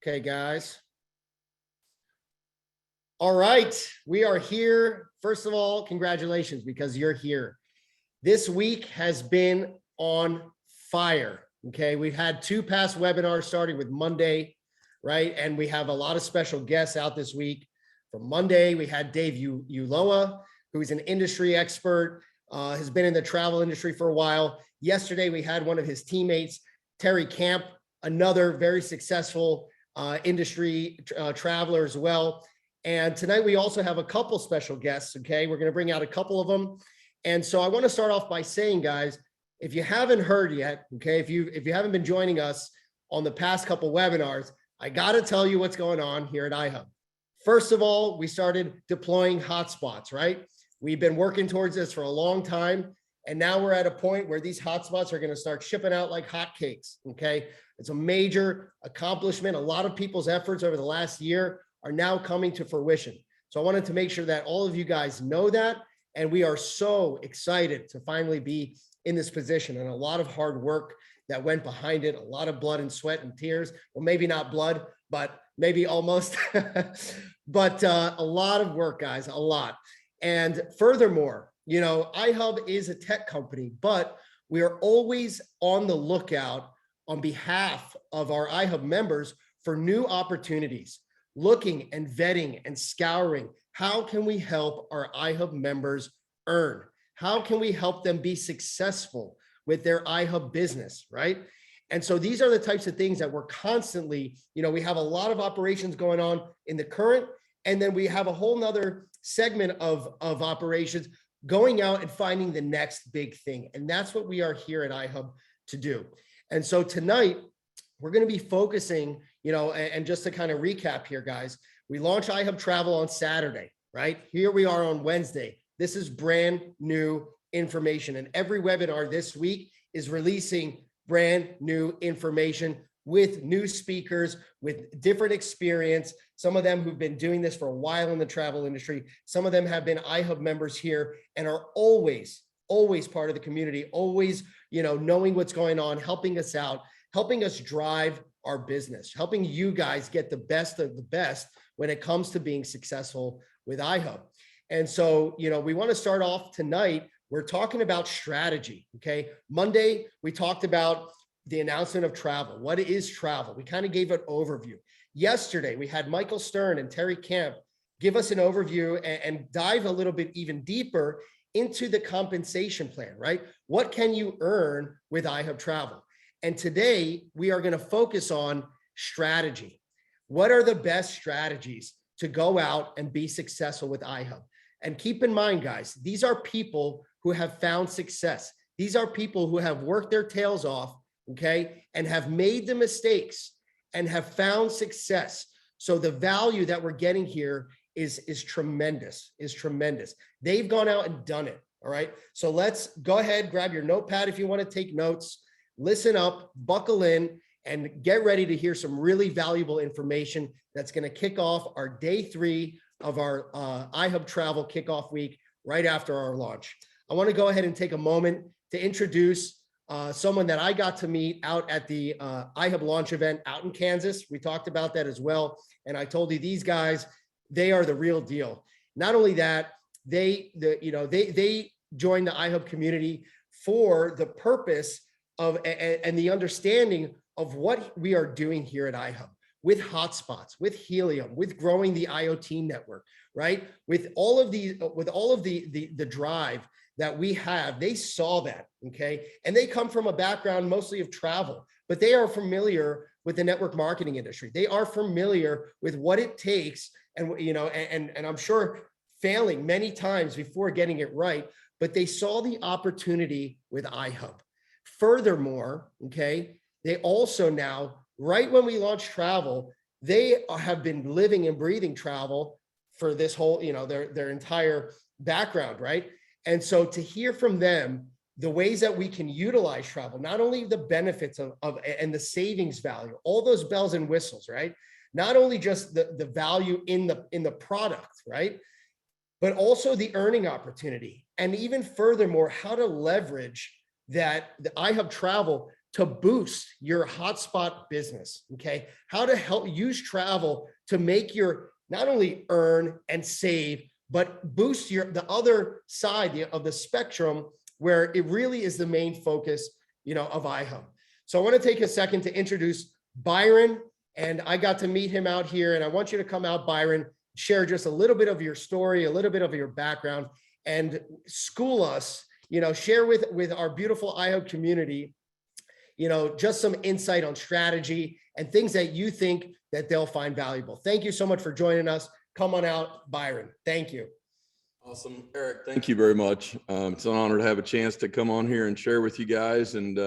Okay, guys. All right, we are here. First of all, congratulations because you're here. This week has been on fire. Okay, we've had two past webinars starting with Monday, right? And we have a lot of special guests out this week. For Monday, we had Dave Uloa, who's an industry expert, has been in the travel industry for a while. Yesterday, we had one of his teammates, Terry Camp, another very successful industry traveler as well. And tonight we also have a couple special guests. Okay, we're going to bring out a couple of them. And so I want to start off by saying, guys, if you haven't heard yet, okay, if you haven't been joining us on the past couple webinars, I got to tell you what's going on here at iHub. First of all, we started deploying hotspots, right? We've been working towards this for a long time. And now we're at a point where these hotspots are going to start shipping out like hotcakes. Okay, it's a major accomplishment. A lot of people's efforts over the last year are now coming to fruition. So I wanted to make sure that all of you guys know that. And we are so excited to finally be in this position, and a lot of hard work that went behind it, a lot of blood and sweat and tears. Well, maybe not blood, but maybe almost, but a lot of work, guys, a lot. And furthermore, you know, iHub is a tech company, but we are always on the lookout on behalf of our iHub members for new opportunities, looking and vetting and scouring. How can we help our iHub members earn? How can we help them be successful with their iHub business, right? And so these are the types of things that we're constantly, you know, we have a lot of operations going on in the current, and then we have a whole nother segment of operations going out and finding the next big thing. And that's what we are here at iHub to do. And so tonight, we're going to be focusing, you know, and just to kind of recap here, guys, we launched iHub Travel on Saturday, right? Here we are on Wednesday. This is brand new information. And every webinar this week is releasing brand new information with new speakers, with different experience. Some of them who've been doing this for a while in the travel industry. Some of them have been iHub members here and are always part of the community, always, you know, knowing what's going on, helping us out, helping us drive our business, helping you guys get the best of the best when it comes to being successful with iHub. And so, you know, we want to start off tonight. We're talking about strategy. Okay. Monday, we talked about the announcement of travel. What is travel? We kind of gave an overview. Yesterday, we had Michael Stern and Terry Camp give us an overview and dive a little bit even deeper into the compensation plan, right? What can you earn with iHub Travel? And today we are going to focus on strategy. What are the best strategies to go out and be successful with iHub? And keep in mind, guys, these are people who have found success. These are people who have worked their tails off, okay, and have made the mistakes and have found success. So the value that we're getting here is tremendous, They've gone out and done it, all right? So let's go ahead, grab your notepad if you want to take notes, listen up, buckle in, and get ready to hear some really valuable information that's going to kick off our day 3 of our iHub Travel Kickoff Week right after our launch. I want to go ahead and take a moment to introduce someone that I got to meet out at the iHub launch event out in Kansas. We talked about that as well. And I told you, these guys, they are the real deal. Not only that, they joined the iHub community for the purpose of and the understanding of what we are doing here at iHub with hotspots, with Helium, with growing the IoT network, right? With all of the drive that we have. They saw that, okay? And they come from a background mostly of travel, but they are familiar with the network marketing industry. They are familiar with what it takes, and you know, and I'm sure failing many times before getting it right, but they saw the opportunity with iHub. Furthermore, okay, they also now, right when we launched travel, they have been living and breathing travel for this whole, you know, their entire background, right? And so to hear from them the ways that we can utilize travel, not only the benefits of and the savings value, all those bells and whistles, right? Not only just the value in the product, right? But also the earning opportunity. And even furthermore, how to leverage that the iHub Travel to boost your hotspot business, okay? How to help use travel to make your, not only earn and save, but boost the other side of the spectrum where it really is the main focus, of iHub. So I want to take a second to introduce Byron, and I got to meet him out here, and I want you to come out, Byron, share just a little bit of your story, a little bit of your background, and school us, share with our beautiful iHub community, just some insight on strategy and things that you think that they'll find valuable. Thank you so much for joining us. Come on out, Byron. Thank you. Awesome, Eric. Thank you very much. It's an honor to have a chance to come on here and share with you guys. And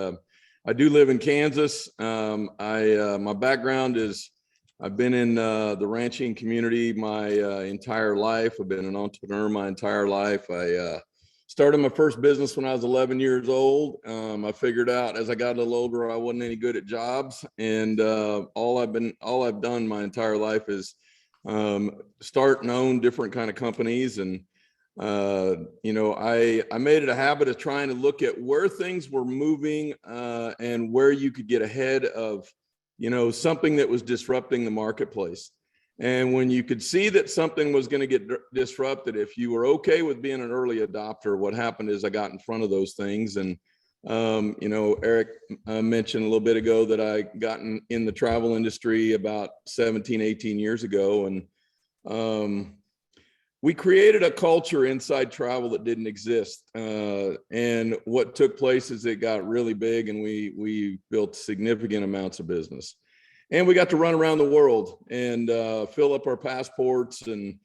I do live in Kansas. My background is I've been in the ranching community my entire life. I've been an entrepreneur my entire life. I started my first business when I was 11 years old. I figured out as I got a little older, I wasn't any good at jobs. And all I've done my entire life is start and own different kind of companies. And, I made it a habit of trying to look at where things were moving and where you could get ahead of, something that was disrupting the marketplace. And when you could see that something was going to get disrupted, if you were okay with being an early adopter, what happened is I got in front of those things. And, Eric mentioned a little bit ago that I got in the travel industry about 17, 18 years ago. And we created a culture inside travel that didn't exist. And what took place is it got really big, and we built significant amounts of business. And we got to run around the world and fill up our passports and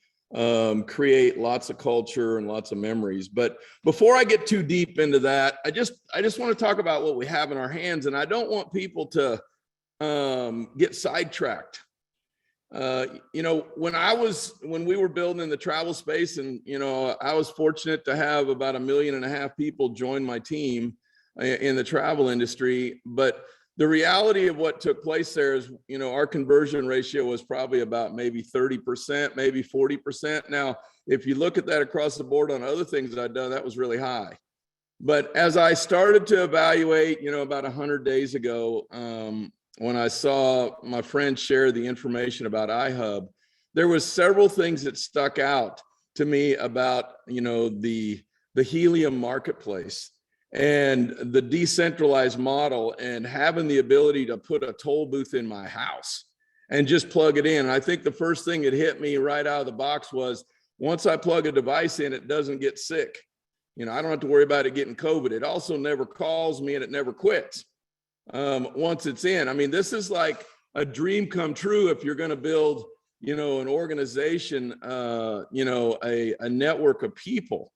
create lots of culture and lots of memories. But before I get too deep into that, I just want to talk about what we have in our hands. And I don't want people to get sidetracked. When we were building in the travel space, and, I was fortunate to have about 1.5 million people join my team in the travel industry. But the reality of what took place there is, our conversion ratio was probably about maybe 30%, maybe 40%. Now, if you look at that across the board on other things that I've done, that was really high. But as I started to evaluate, about 100 days ago, when I saw my friend share the information about iHub, there was several things that stuck out to me about, the helium marketplace and the decentralized model, and having the ability to put a toll booth in my house and just plug it in. And I think the first thing that hit me right out of the box was, once I plug a device in, it doesn't get sick. I don't have to worry about it getting COVID. It also never calls me, and it never quits once it's in. I mean, this is like a dream come true if you're going to build, an organization, a network of people.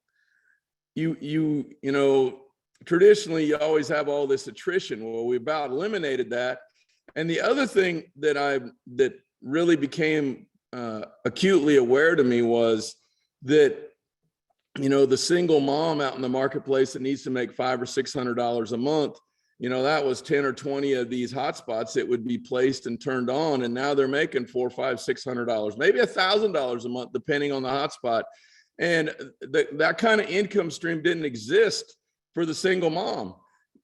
Traditionally, you always have all this attrition. Well, we about eliminated that. And the other thing that really became acutely aware to me was that, the single mom out in the marketplace that needs to make $500 or $600 a month, that was 10 or 20 of these hotspots that would be placed and turned on. And now they're making $400, $500, $600, maybe $1,000 a month, depending on the hotspot. And that kind of income stream didn't exist for the single mom.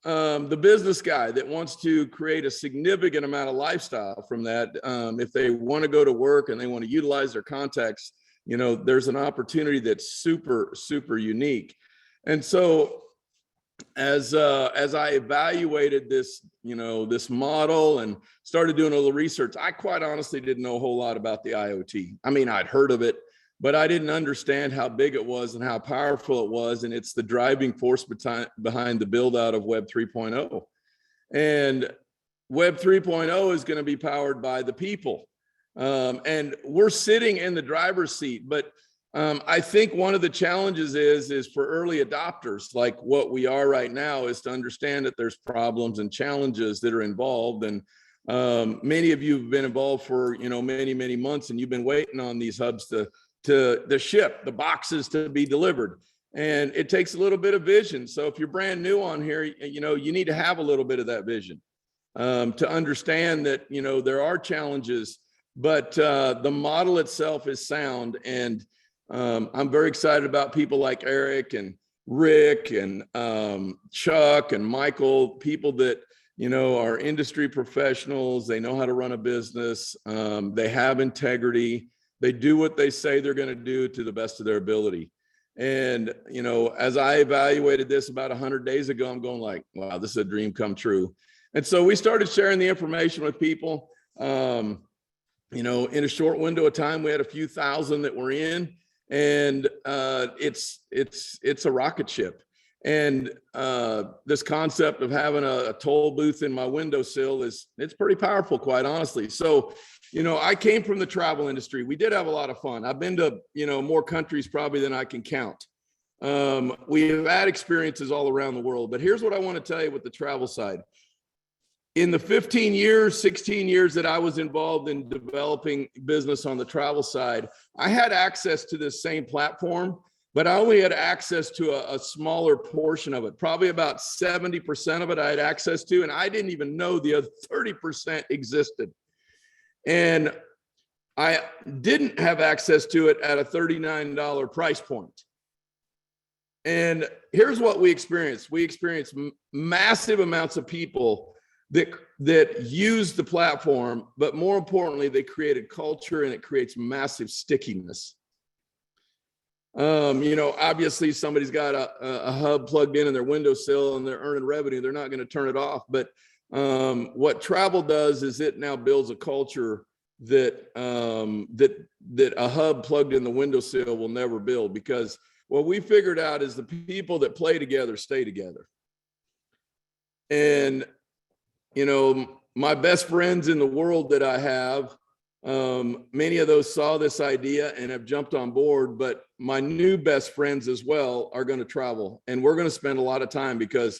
The business guy that wants to create a significant amount of lifestyle from that, if they want to go to work and they want to utilize their contacts, there's an opportunity that's super, super unique. And so as I evaluated this, this model and started doing a little research, I quite honestly didn't know a whole lot about the IoT. I mean, I'd heard of it, but I didn't understand how big it was and how powerful it was. And it's the driving force behind the build out of Web 3.0. And Web 3.0 is going to be powered by the people. And we're sitting in the driver's seat, but I think one of the challenges is for early adopters, like what we are right now, is to understand that there's problems and challenges that are involved. And many of you have been involved for, many, many months, and you've been waiting on these hubs to ship, the boxes to be delivered. And it takes a little bit of vision. So if you're brand new on here, you need to have a little bit of that vision to understand that, there are challenges, but the model itself is sound. And I'm very excited about people like Eric and Rick and Chuck and Michael, people that are industry professionals. They know how to run a business. They have integrity. They do what they say they're going to do to the best of their ability. And, as I evaluated this about 100 days ago, I'm going like, wow, this is a dream come true. And so we started sharing the information with people. In a short window of time, we had a few thousand that were in, and it's a rocket ship. And this concept of having a toll booth in my windowsill it's pretty powerful, quite honestly. So, I came from the travel industry. We did have a lot of fun. I've been to, more countries probably than I can count. We have had experiences all around the world, but here's what I want to tell you with the travel side. In the 16 years that I was involved in developing business on the travel side, I had access to this same platform, but I only had access to a smaller portion of it. Probably about 70% of it I had access to, and I didn't even know the other 30% existed. And I didn't have access to it at a $39 price point. And here's what we experienced. We experienced massive amounts of people that use the platform, but more importantly, they created culture, and it creates massive stickiness. Obviously somebody's got a hub plugged in their windowsill and they're earning revenue. They're not going to turn it off. But what travel does is it now builds a culture that a hub plugged in the windowsill will never build, because what we figured out is the people that play together stay together. And my best friends in the world that I have, many of those saw this idea and have jumped on board, but my new best friends as well are going to travel, and we're going to spend a lot of time because,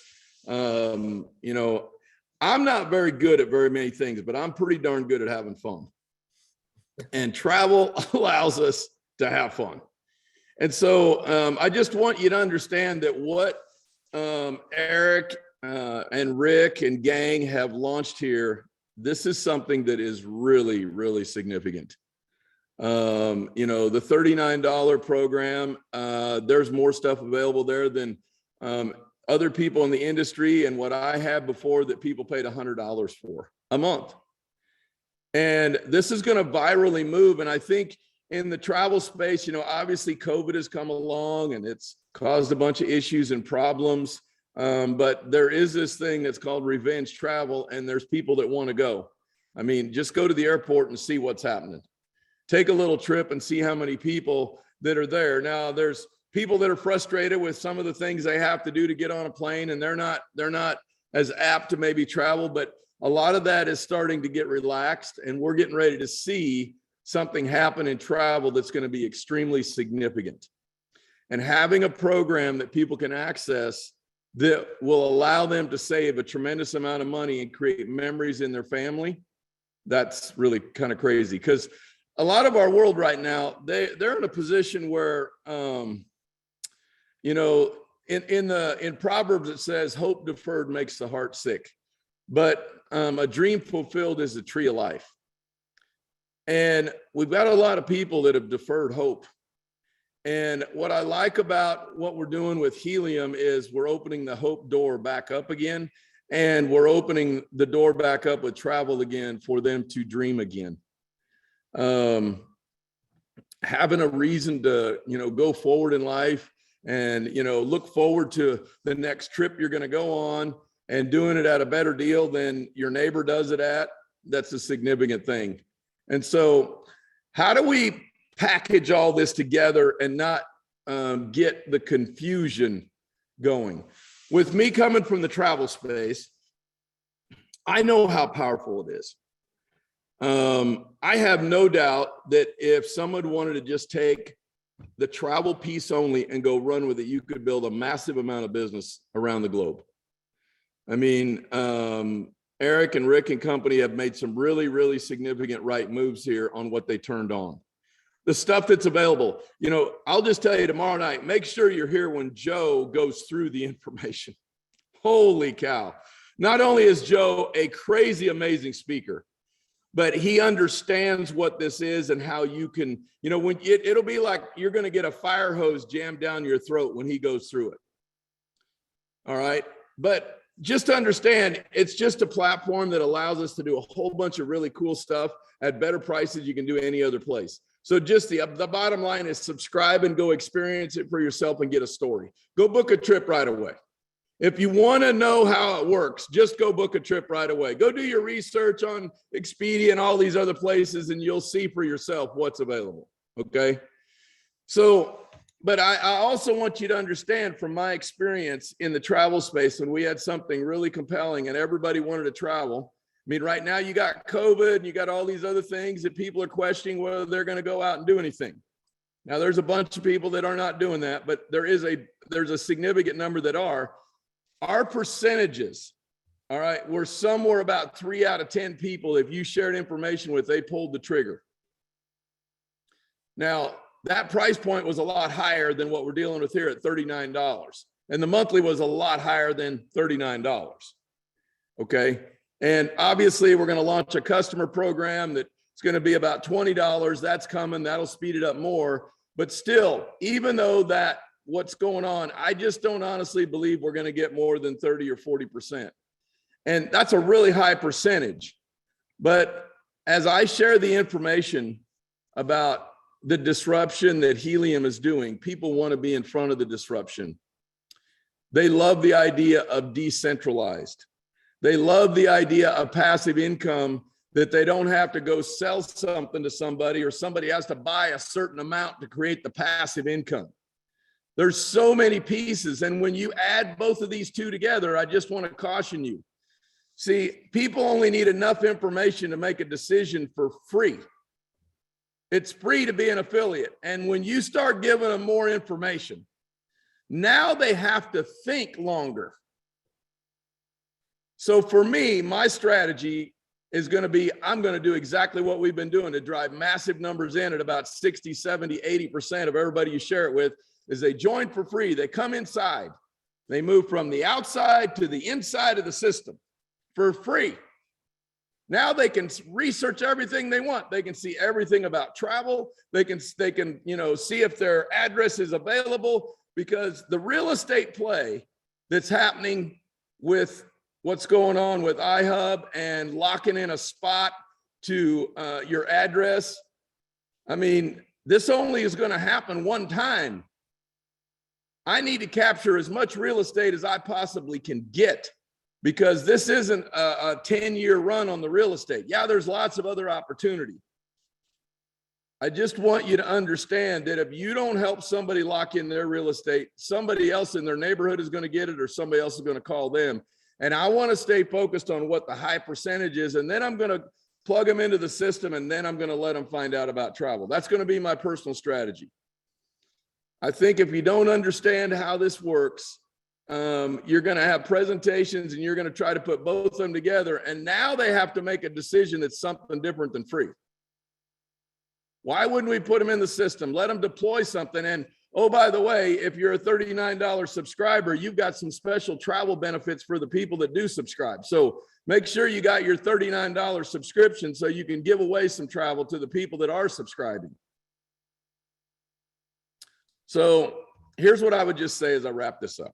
I'm not very good at very many things, but I'm pretty darn good at having fun, and travel allows us to have fun. And so I just want you to understand that what Eric and Rick and gang have launched here, this is something that is really, really significant. The $39 program, there's more stuff available there than other people in the industry, and what I had before that people paid $100 for a month. And this is going to virally move. And I think in the travel space, obviously COVID has come along and it's caused a bunch of issues and problems. But there is this thing that's called revenge travel, and there's people that want to go. I mean, just go to the airport and see what's happening. Take a little trip and see how many people that are there. Now, there's people that are frustrated with some of the things they have to do to get on a plane, and they're not as apt to maybe travel, but a lot of that is starting to get relaxed, and we're getting ready to see something happen in travel that's going to be extremely significant. And having a program that people can access that will allow them to save a tremendous amount of money and create memories in their family, that's really kind of crazy. Because a lot of our world right now, they're in a position where, in Proverbs it says, hope deferred makes the heart sick, but a dream fulfilled is a tree of life. And we've got a lot of people that have deferred hope. And what I like about what we're doing with Helium is we're opening the hope door back up again, and we're opening the door back up with travel again for them to dream again. Having a reason to, go forward in life and, look forward to the next trip you're going to go on, and doing it at a better deal than your neighbor does it at, that's a significant thing. And so how do we package all this together and not get the confusion going? With me coming from the travel space, I know how powerful it is. I have no doubt that if someone wanted to just take the travel piece only and go run with it, you could build a massive amount of business around the globe. I mean, Eric and Rick and company have made some really, really significant right moves here on what they turned on. The stuff that's available, I'll just tell you tomorrow night, make sure you're here when Joe goes through the information. Holy cow. Not only is Joe a crazy, amazing speaker, but he understands what this is and how you can, when it'll be like you're going to get a fire hose jammed down your throat when he goes through it. All right. But just to understand, it's just a platform that allows us to do a whole bunch of really cool stuff at better prices you can do any other place. So just the bottom line is subscribe and go experience it for yourself and get a story. Go book a trip right away. If you want to know how it works, just go book a trip right away. Go do your research on Expedia and all these other places, and you'll see for yourself what's available. Okay. So, but I also want you to understand from my experience in the travel space, when we had something really compelling and everybody wanted to travel. I mean, right now you got COVID and you got all these other things that people are questioning whether they're going to go out and do anything. Now there's a bunch of people that are not doing that, but there's a significant number that are. Our percentages, all right, we're somewhere about 3 out of 10 people, if you shared information with, they pulled the trigger. Now, that price point was a lot higher than what we're dealing with here at $39. And the monthly was a lot higher than $39. Okay. And obviously, we're going to launch a customer program that's going to be about $20. That's coming. That'll speed it up more. But still, even though that what's going on, I just don't honestly believe we're going to get more than 30 or 40%. And that's a really high percentage. But as I share the information about the disruption that helium is doing, people want to be in front of the disruption. They love the idea of decentralized. They love the idea of passive income, that they don't have to go sell something to somebody or somebody has to buy a certain amount to create the passive income. There's so many pieces. And when you add both of these two together, I just want to caution you. See, people only need enough information to make a decision for free. It's free to be an affiliate. And when you start giving them more information, now they have to think longer. So for me, my strategy is going to be, I'm going to do exactly what we've been doing to drive massive numbers in at about 60, 70, 80% of everybody you share it with. Is they join for free. They come inside. They move from the outside to the inside of the system for free. Now they can research everything they want. They can see everything about travel. They can see if their address is available, because the real estate play that's happening with what's going on with iHub and locking in a spot to your address. I mean, this only is going to happen one time. I need to capture as much real estate as I possibly can get, because this isn't a 10-year run on the real estate. Yeah, there's lots of other opportunity. I just want you to understand that if you don't help somebody lock in their real estate, somebody else in their neighborhood is going to get it, or somebody else is going to call them. And I want to stay focused on what the high percentage is, and then I'm going to plug them into the system, and then I'm going to let them find out about travel. That's going to be my personal strategy. I think if you don't understand how this works, you're going to have presentations and you're going to try to put both of them together. And now they have to make a decision that's something different than free. Why wouldn't we put them in the system? Let them deploy something. And oh, by the way, if you're a $39 subscriber, you've got some special travel benefits for the people that do subscribe. So make sure you got your $39 subscription so you can give away some travel to the people that are subscribing. So here's what I would just say as I wrap this up.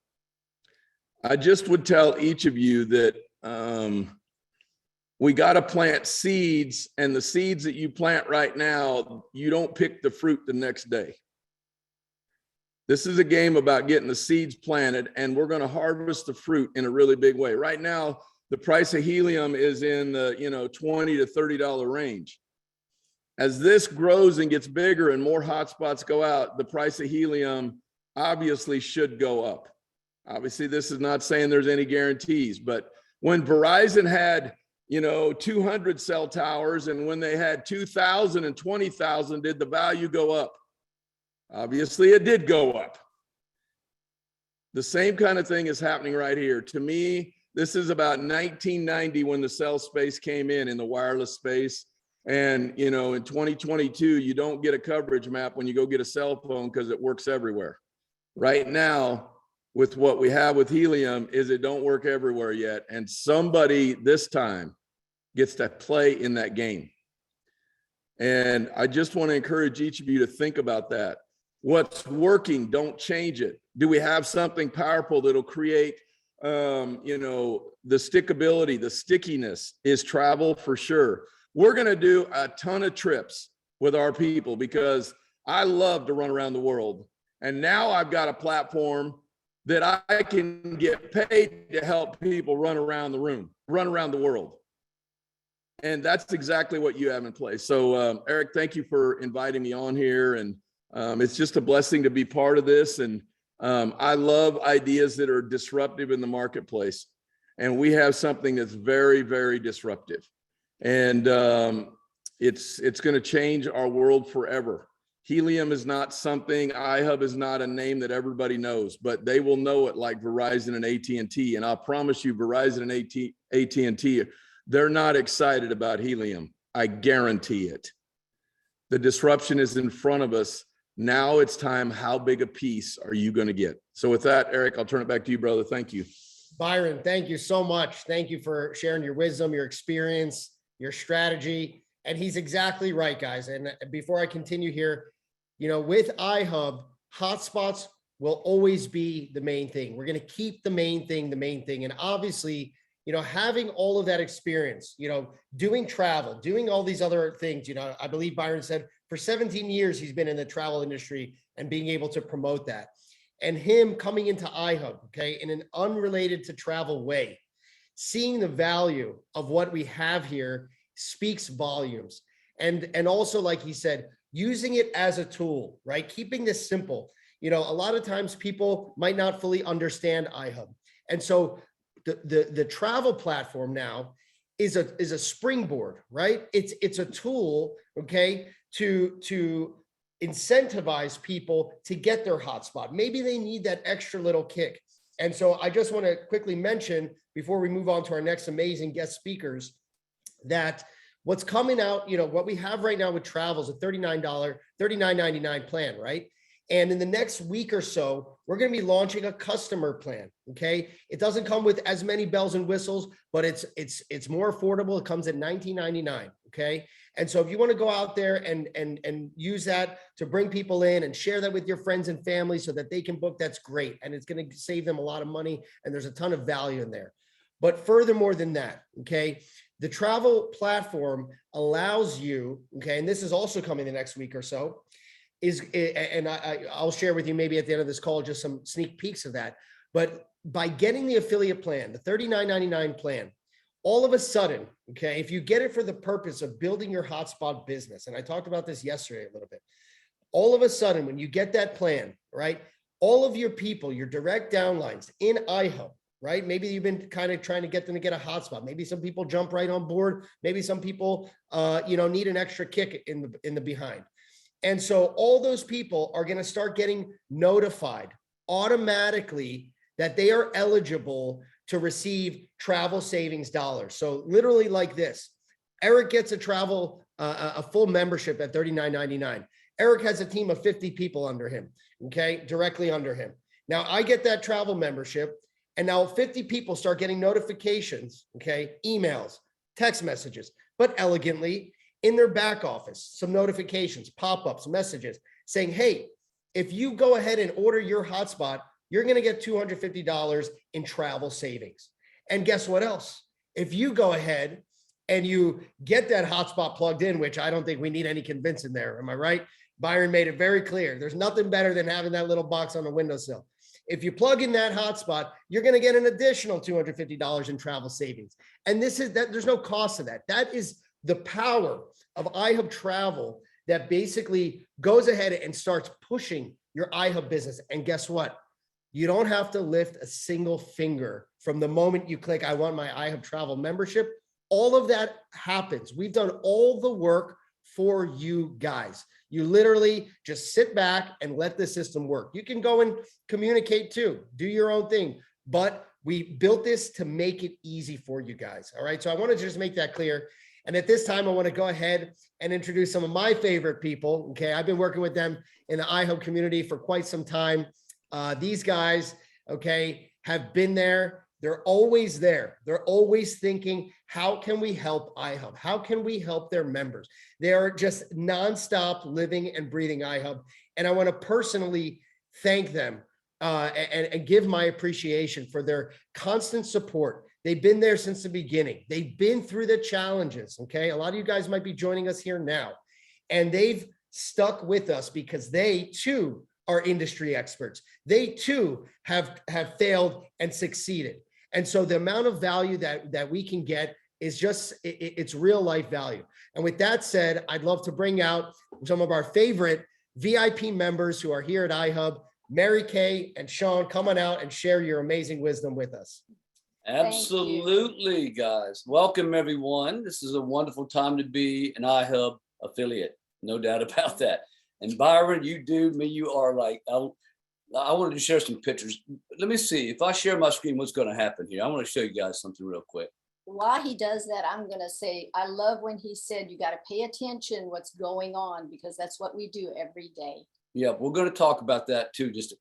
I just would tell each of you that we got to plant seeds, and the seeds that you plant right now, you don't pick the fruit the next day. This is a game about getting the seeds planted, and we're going to harvest the fruit in a really big way. Right now, the price of helium is in the $20 to $30 range. As this grows and gets bigger and more hotspots go out, the price of helium obviously should go up. Obviously, this is not saying there's any guarantees, but when Verizon had 200 cell towers, and when they had 2,000 and 20,000, did the value go up? Obviously, it did go up. The same kind of thing is happening right here. To me, this is about 1990 when the cell space came in the wireless space. And, in 2022, you don't get a coverage map when you go get a cell phone because it works everywhere. Right now, with what we have with helium, is it don't work everywhere yet. And somebody this time gets to play in that game. And I just want to encourage each of you to think about that. What's working, don't change it. Do we have something powerful that'll create you know, the stickability, the stickiness is travel for sure. We're going to do a ton of trips with our people because I love to run around the world. And now I've got a platform that I can get paid to help people run around the world. And that's exactly what you have in place. So, Eric, thank you for inviting me on here. And it's just a blessing to be part of this. And I love ideas that are disruptive in the marketplace. And we have something that's very, very disruptive. And it's going to change our world forever. Helium is not something, iHub is not a name that everybody knows, but they will know it like Verizon and AT&T. And I'll promise you, Verizon and AT&T, they're not excited about helium. I guarantee it. The disruption is in front of us. Now it's time. How big a piece are you going to get? So with that, Eric, I'll turn it back to you, brother. Thank you. Byron, thank you so much. Thank you for sharing your wisdom, your experience, your strategy. And he's exactly right, guys. And before I continue here, you know, with iHub, hotspots will always be the main thing. We're going to keep the main thing. And obviously, you know, having all of that experience, you know, doing travel, doing all these other things, you know, I believe Byron said for 17 years, he's been in the travel industry and being able to promote that. And him coming into iHub, okay, in an unrelated to travel way, seeing the value of what we have here speaks volumes. And also, like he said, using it as a tool, right? Keeping this simple. You know, a lot of times people might not fully understand iHub. And so the travel platform now is a springboard, right? It's a tool, okay, to incentivize people to get their hotspot. Maybe they need that extra little kick. And so I just want to quickly mention before we move on to our next amazing guest speakers that what's coming out, you know, what we have right now with travel is a $39.99 plan, right? And in the next week or so, we're going to be launching a customer plan. Okay. It doesn't come with as many bells and whistles, but it's more affordable. It comes at $19.99. Okay. And so if you want to go out there and use that to bring people in and share that with your friends and family so that they can book, that's great. And it's going to save them a lot of money. And there's a ton of value in there. But furthermore than that, okay, the travel platform allows you, okay, and this is also coming the next week or so, and I'll share with you maybe at the end of this call just some sneak peeks of that. But by getting the affiliate plan, the $39.99 plan, all of a sudden, okay, if you get it for the purpose of building your hotspot business, and I talked about this yesterday a little bit, all of a sudden when you get that plan, right, all of your people, your direct downlines in iHub, right? Maybe you've been kind of trying to get them to get a hotspot. Maybe some people jump right on board. Maybe some people, need an extra kick in the behind. And so all those people are going to start getting notified automatically that they are eligible to receive travel savings dollars. So literally like this, Eric gets a full membership at $39.99. Eric has a team of 50 people under him, okay, directly under him. Now I get that travel membership. And now 50 people start getting notifications, okay, emails, text messages, but elegantly in their back office, some notifications, pop-ups, messages saying, hey, if you go ahead and order your hotspot, you're going to get $250 in travel savings. And guess what else? If you go ahead and you get that hotspot plugged in, which I don't think we need any convincing there, am I right? Byron made it very clear. There's nothing better than having that little box on the windowsill. If you plug in that hotspot, you're going to get an additional $250 in travel savings. And there's no cost to that. That is the power of iHub Travel that basically goes ahead and starts pushing your iHub business. And guess what? You don't have to lift a single finger from the moment you click, I want my iHub Travel membership. All of that happens. We've done all the work for you guys. You literally just sit back and let the system work. You can go and communicate too, do your own thing, but we built this to make it easy for you guys. All right. So I want to just make that clear. And at this time, I want to go ahead and introduce some of my favorite people. Okay. I've been working with them in the iHub community for quite some time. These guys, okay, have been there. They're always there. They're always thinking, how can we help iHub? How can we help their members? They are just nonstop living and breathing iHub. And I want to personally thank them and give my appreciation for their constant support. They've been there since the beginning. They've been through the challenges. Okay. A lot of you guys might be joining us here now, and they've stuck with us because they too are industry experts. They too have failed and succeeded. And so the amount of value that we can get is just, it's real life value. And with that said, I'd love to bring out some of our favorite VIP members who are here at iHub. Mary Kay and Sean, come on out and share your amazing wisdom with us. Absolutely, guys. Welcome, everyone. This is a wonderful time to be an iHub affiliate. No doubt about that. And Byron, you are like, I wanted to share some pictures. Let me see. If I share my screen, what's going to happen here? I want to show you guys something real quick. While he does that, I'm going to say, I love when he said, you got to pay attention what's going on, because that's what we do every day. Yeah, we're going to talk about that too. Just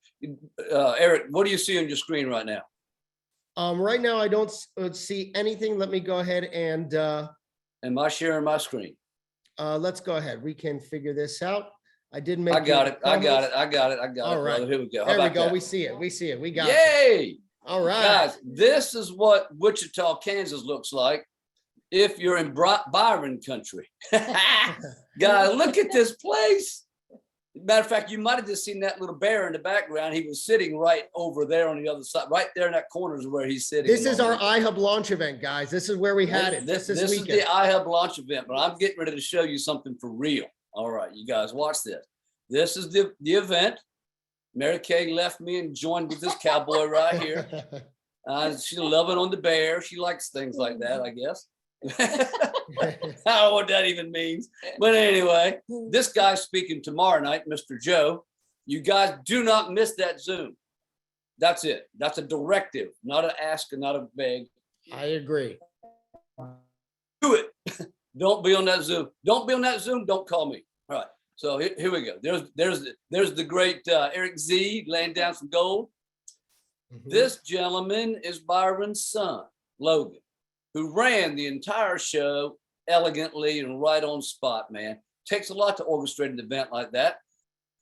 Eric, what do you see on your screen right now? Right now, I don't see anything. Let me go ahead and. Am I sharing my screen? Let's go ahead. We can figure this out. I did make. I got it. All right. Here we go. There we go. That? We see it. We got it. Yay! All right. Guys, this is what Wichita, Kansas looks like if you're in Byron country. Guys, look at this place. Matter of fact, you might have just seen that little bear in the background. He was sitting right over there on the other side. Right there in that corner is where he's sitting. This is our iHub launch event, guys. This is where we had it. This is the iHub launch event, but I'm getting ready to show you something for real. All right, you guys, watch this. This is the event. Mary Kay left me and joined with this cowboy right here. She's loving on the bear. She likes things like that, I guess. I don't know what that even means. But anyway, this guy's speaking tomorrow night, Mr. Joe. You guys do not miss that Zoom. That's it. That's a directive, not an ask and not a beg. I agree. Do it. Don't be on that Zoom. Don't be on that Zoom. Don't call me. All right. So here we go. There's the great Eric Z laying down some gold. This gentleman is Byron's son, Logan, who ran the entire show elegantly and right on spot, man. Takes a lot to orchestrate an event like that.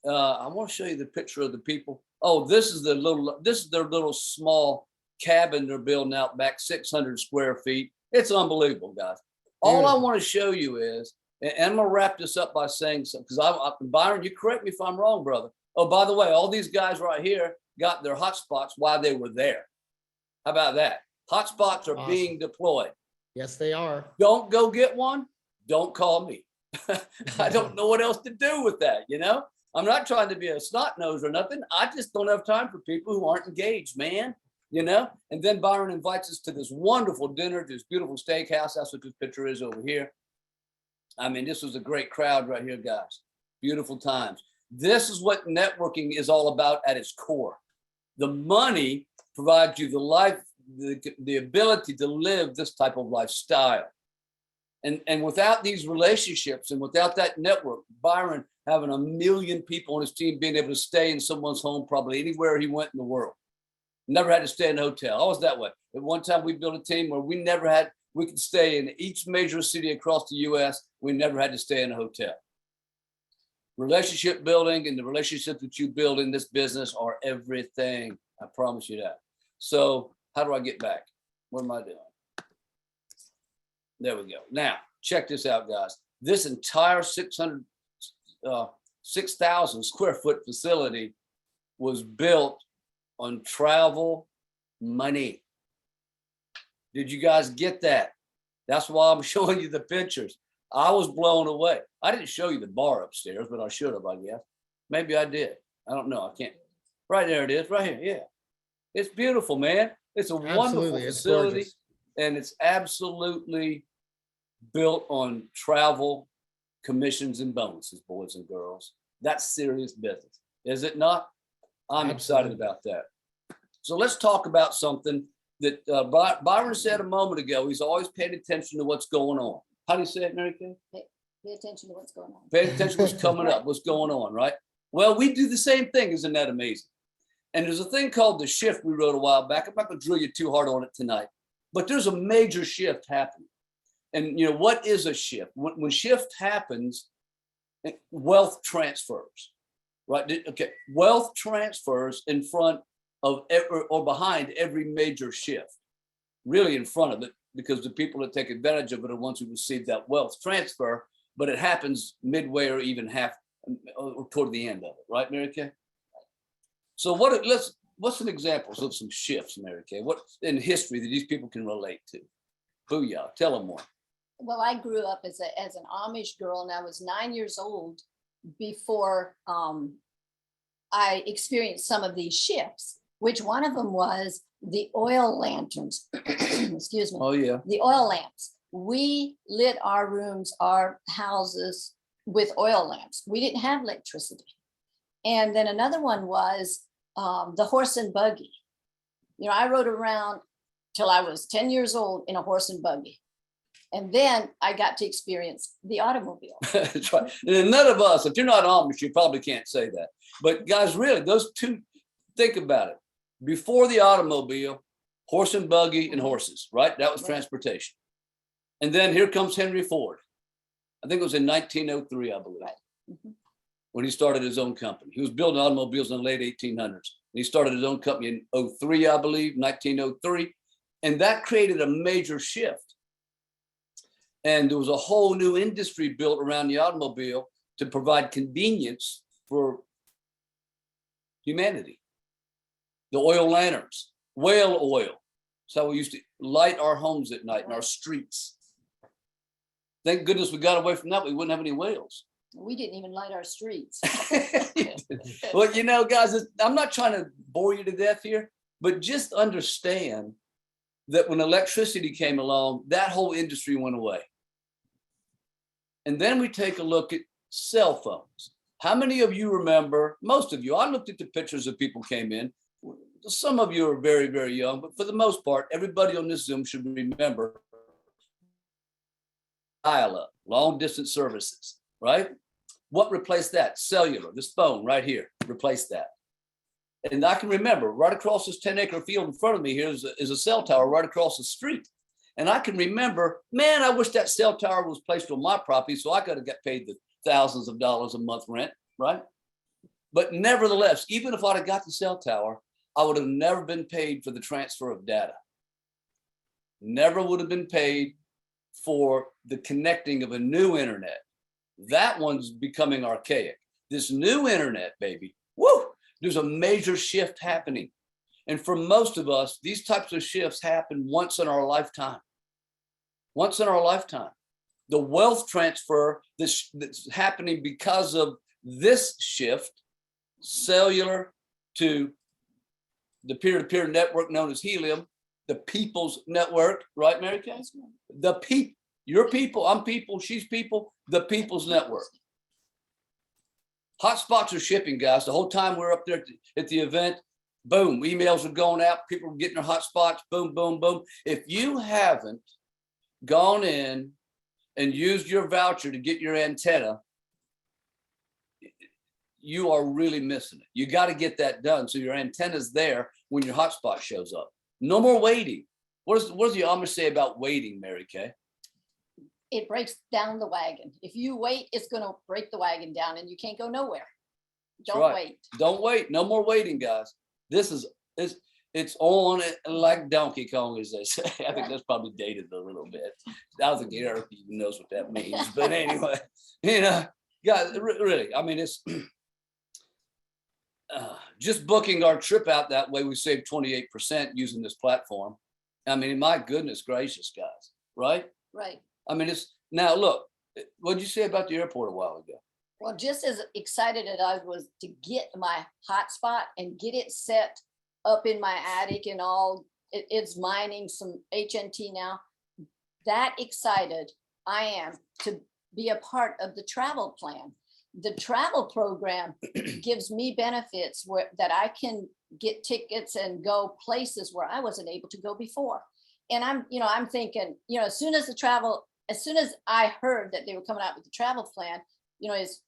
I want to show you the picture of the people. Oh, this is their little small cabin they're building out back 600 square feet. It's unbelievable, guys. All I want to show you is, and I'm going to wrap this up by saying something, because Byron, you correct me if I'm wrong, brother. Oh, by the way, all these guys right here got their hotspots while they were there. How about that? Hotspots are awesome. Being deployed. Yes, they are. Don't go get one. Don't call me. I don't know what else to do with that, you know? I'm not trying to be a snot nose or nothing. I just don't have time for people who aren't engaged, man. You know? And then Byron invites us to this wonderful dinner, this beautiful steakhouse. That's what this picture is over here. I mean, this was a great crowd right here, guys. Beautiful times. This is what networking is all about at its core. The money provides you the life, the ability to live this type of lifestyle. And without these relationships and without that network, Byron having 1 million people on his team, being able to stay in someone's home probably anywhere he went in the world. Never had to stay in a hotel. I was that way. At one time, we built a team where we could stay in each major city across the U.S. We never had to stay in a hotel. Relationship building and the relationships that you build in this business are everything. I promise you that. So how do I get back? What am I doing? There we go. Now, check this out, guys. This entire 6,000 square foot facility was built on travel money. Did you guys get that? That's why I'm showing you the pictures. I was blown away. I didn't show you the bar upstairs, but I should have, I guess. Maybe I did. I don't know. I can't. Right there it is, right here. Yeah. It's beautiful, man. It's a wonderful facility. And it's absolutely built on travel commissions and bonuses, boys and girls. That's serious business. Is it not? I'm excited about that. So let's talk about something that Byron said a moment ago. He's always paying attention to what's going on. How do you say it, Mary Kay? Pay attention to what's going on. Pay attention to what's coming up, what's going on, right? Well, we do the same thing. Isn't that amazing? And there's a thing called the shift we wrote a while back. I'm not going to drill you too hard on it tonight, but there's a major shift happening. And, you know, what is a shift? When shift happens, wealth transfers, right? Okay. Wealth transfers in front of every, or behind every major shift, really in front of it, because the people that take advantage of it are ones who receive that wealth transfer, but it happens midway or even half or toward the end of it, right, Mary Kay? So what's some examples of some shifts, Mary Kay? What in history that these people can relate to? Booyah, tell them more. Well, I grew up as an Amish girl, and I was 9 years old before I experienced some of these shifts, which one of them was the oil lanterns. Excuse me. Oh, yeah. The oil lamps. We lit our rooms, our houses with oil lamps. We didn't have electricity. And then another one was the horse and buggy. You know, I rode around till I was 10 years old in a horse and buggy. And then I got to experience the automobile. That's right. And none of us, if you're not Amish, you probably can't say that. But guys, really, those two, think about it. Before the automobile, horse and buggy and horses, right? That was transportation. And then here comes Henry Ford. I think it was in 1903, I believe, when he started his own company. He was building automobiles in the late 1800s. He started his own company in 03, I believe, 1903. And that created a major shift. And there was a whole new industry built around the automobile to provide convenience for humanity. The oil lanterns, whale oil. That's how we used to light our homes at night and our streets. Thank goodness we got away from that. We wouldn't have any whales. We didn't even light our streets. Well, you know, guys, I'm not trying to bore you to death here, but just understand that when electricity came along, that whole industry went away. And then we take a look at cell phones. How many of you remember, most of you, I looked at the pictures of people came in. Some of you are very, very young, but for the most part, everybody on this Zoom should remember dial-up, long distance services, right? What replaced that? Cellular, this phone right here, replaced that. And I can remember right across this 10-acre field in front of me here is a cell tower right across the street. And I can remember, man, I wish that cell tower was placed on my property so I could have got paid the thousands of dollars a month rent, right? But nevertheless, even if I'd have got the cell tower, I would have never been paid for the transfer of data. Never would have been paid for the connecting of a new internet. That one's becoming archaic. This new internet, baby, woo, there's a major shift happening. And for most of us, these types of shifts happen once in our lifetime. Once in our lifetime. The wealth transfer that's happening because of this shift, cellular to the peer-to-peer network known as Helium, the people's network, right, Mary Kay? The people, your people, I'm people, she's people, the people's network. Hotspots are shipping, guys. The whole time we're up there at the event, boom, emails are going out, people are getting their hotspots, boom, boom, boom. If you haven't gone in and used your voucher to get your antenna, you are really missing it. You got to get that done so your antenna's there when your hotspot shows up. No more waiting. What does the Amish say about waiting, Mary Kay? It breaks down the wagon. If you wait, it's going to break the wagon down and you can't go nowhere. Don't wait. Don't wait. No more waiting, guys. It's on like Donkey Kong, as they say. I think that's probably dated a little bit. I don't think Eric even knows what that means. But anyway, you know, guys, really, I mean, it's just booking our trip out that way, we saved 28% using this platform. I mean, my goodness gracious, guys, right? Right. I mean, it's now look, what did you say about the airport a while ago? Well, just as excited as I was to get my hotspot and get it set up in my attic and all, it's mining some HNT now. That excited I am to be a part of the travel plan. The travel program gives me benefits that I can get tickets and go places where I wasn't able to go before. And I'm thinking, as soon as I heard that they were coming out with the travel plan, is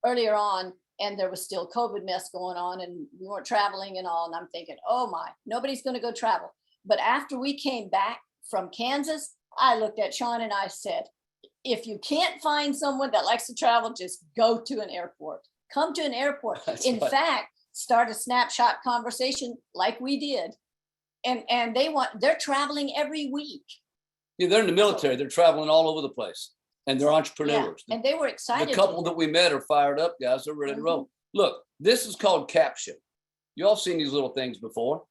earlier on, and there was still COVID mess going on and we weren't traveling and all. And I'm thinking, oh my, nobody's going to go travel. But after we came back from Kansas, I looked at Sean and I said, if you can't find someone that likes to travel, just go to an airport. Come to an airport. In fact, start a snapshot conversation like we did. And they're traveling every week. Yeah, they're in the military. They're traveling all over the place, and they're entrepreneurs. Yeah, and they were excited. The couple that we met are fired up, guys. They're ready to roll. Mm-hmm. Look, this is called caption. You all seen these little things before.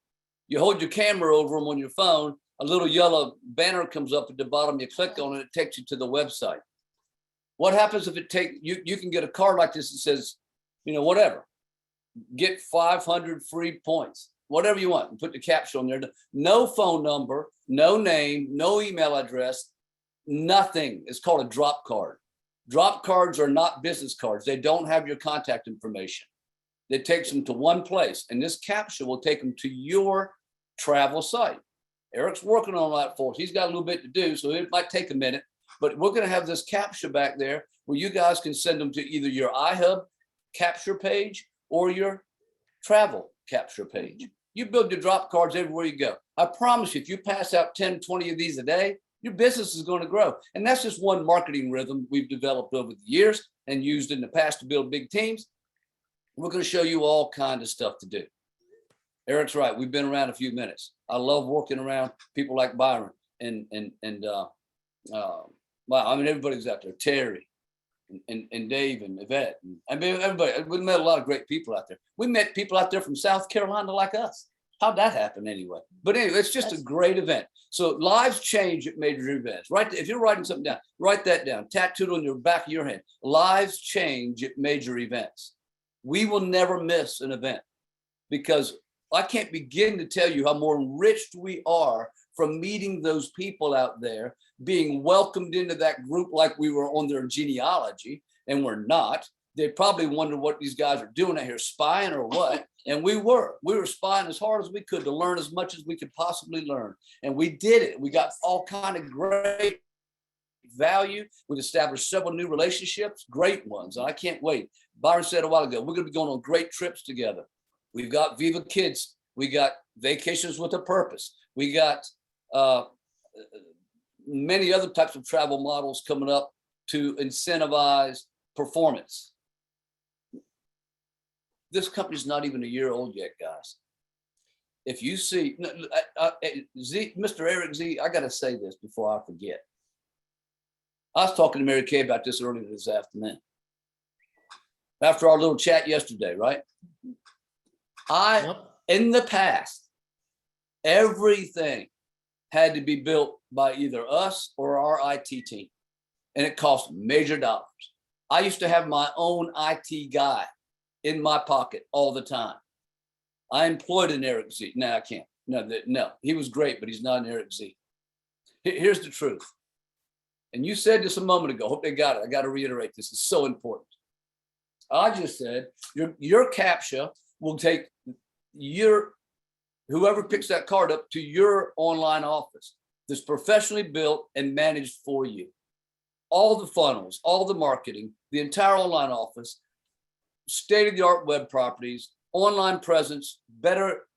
You hold your camera over them on your phone. A little yellow banner comes up at the bottom. You click on it. It takes you to the website. What happens if it you can get a card like this that says, whatever, get 500 free points, whatever you want, and put the caption on there. No phone number, no name, no email address, nothing. It's called a drop card. Drop cards are not business cards. They don't have your contact information. It takes them to one place, and this capture will take them to your travel site. Eric's working on that for us. He's got a little bit to do, so it might take a minute, but we're going to have this capture back there where you guys can send them to either your iHub capture page or your travel capture page. You build your drop cards everywhere you go. I promise you, if you pass out 10, 20 of these a day, your business is going to grow. And that's just one marketing rhythm we've developed over the years and used in the past to build big teams. We're going to show you all kinds of stuff to do. Eric's right. We've been around a few minutes. I love working around people like Byron and wow, I mean, everybody's out there. Terry and Dave and Yvette. Everybody. We met a lot of great people out there. We met people out there from South Carolina like us. How'd that happen anyway? But anyway, it's just a great event. So lives change at major events. Right? If you're writing something down, write that down. Tattooed on your back of your hand. Lives change at major events. We will never miss an event because I can't begin to tell you how more enriched we are from meeting those people out there, being welcomed into that group like we were on their genealogy, and we're not. They probably wonder what these guys are doing out here, spying or what. And we were spying as hard as we could to learn as much as we could possibly learn. And we did it. We got all kind of great value. We've established several new relationships, great ones. And I can't wait. Byron said a while ago, we're going to be going on great trips together. We've got Viva Kids. We got Vacations with a Purpose. We got many other types of travel models coming up to incentivize performance. This company's not even a year old yet, guys. If you see, Mr. Eric Z, I got to say this before I forget. I was talking to Mary Kay about this earlier this afternoon. After our little chat yesterday, right? In the past, everything had to be built by either us or our IT team, and it cost major dollars. I used to have my own IT guy in my pocket all the time. I employed an Eric Z. No, I can't. No, he was great, but he's not an Eric Z. Here's the truth. And you said this a moment ago. Hope they got it. I got to reiterate this. It's so important. I just said your CAPTCHA will take whoever picks that card up to your online office that's professionally built and managed for you. All the funnels, all the marketing, the entire online office, state-of-the-art web properties, online presence, better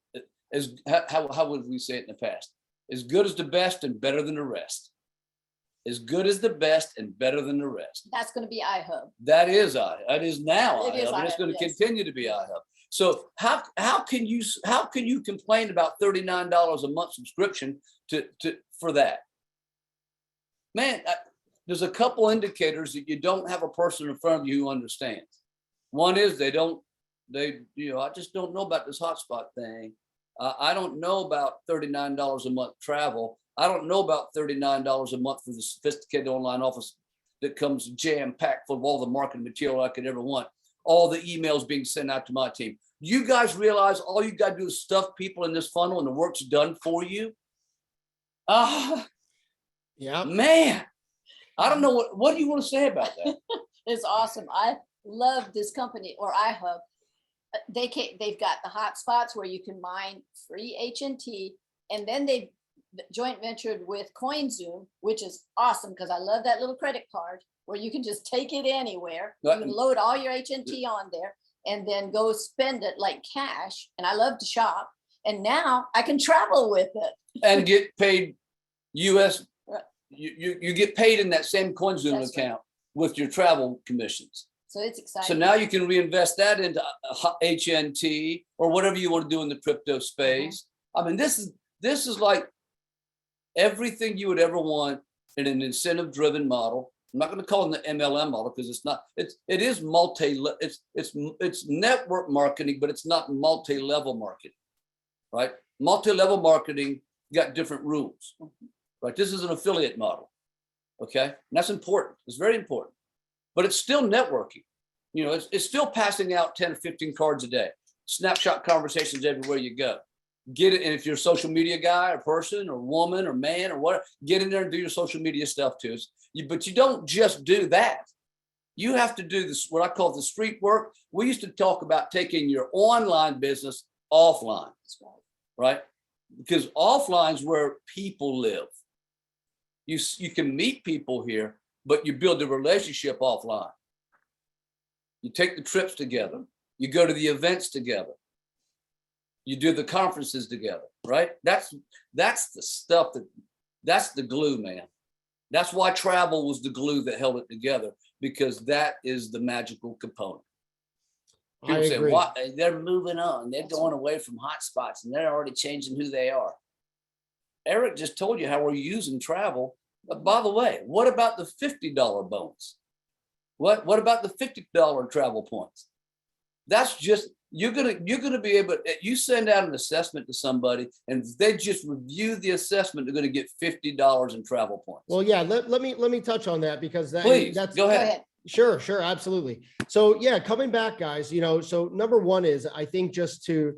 as how would we say it in the past? As good as the best and better than the rest. As good as the best and better than the rest. That's going to be iHub. That is iHub. It is now It is iHub, and it's iHub, going to yes. continue to be iHub. So how can you complain about $39 a month subscription for that? Man, there's a couple indicators that you don't have a person in front of you who understands. One is I just don't know about this hotspot thing. I don't know about $39 a month travel. I don't know about $39 a month for the sophisticated online office that comes jam-packed full of all the marketing material I could ever want. All the emails being sent out to my team. You guys realize all you got to do is stuff people in this funnel and the work's done for you? Yeah, man, I don't know what do you want to say about that? It's awesome. I love this company, or iHub. They've got the hot spots where you can mine free HNT, and then they've joint ventured with CoinZoom, which is awesome because I love that little credit card where you can just take it anywhere. You can load all your HNT on there and then go spend it like cash. And I love to shop. And now I can travel with it. And get paid US. You get paid in that same CoinZoom account with your travel commissions. So it's exciting. So now you can reinvest that into HNT or whatever you want to do in the crypto space. I mean, this is like everything you would ever want in an incentive-driven model. I'm not going to call it the MLM model because it's not. It is it's network marketing, but it's not multi-level marketing, right? Multi-level marketing got different rules, right? This is an affiliate model, okay? And that's important. It's very important, but it's still networking. You know, it's still passing out 10 or 15 cards a day, snapshot conversations everywhere you go. Get it, and if you're a social media guy or person or woman or man or whatever, get in there and do your social media stuff too. But you don't just do that. You have to do this, what I call the street work. We used to talk about taking your online business offline, right? Because offline is where people live. You can meet people here, but you build a relationship offline. You take the trips together. You go to the events together. You do the conferences together, right? That's the stuff that's the glue, man. That's why travel was the glue that held it together, because that is the magical component. People say, "What? They're moving on. They're going away from hotspots, and they're already changing who they are." Eric just told you how we're using travel. But by the way, what about the $50 bonus? What about the $50 travel points? That's just you're gonna be able. You send out an assessment to somebody, and they just review the assessment. They're gonna get $50 in travel points. Well, yeah. Let me touch on that because Please go ahead. Sure, absolutely. So yeah, coming back, guys. You know, so number one is I think just to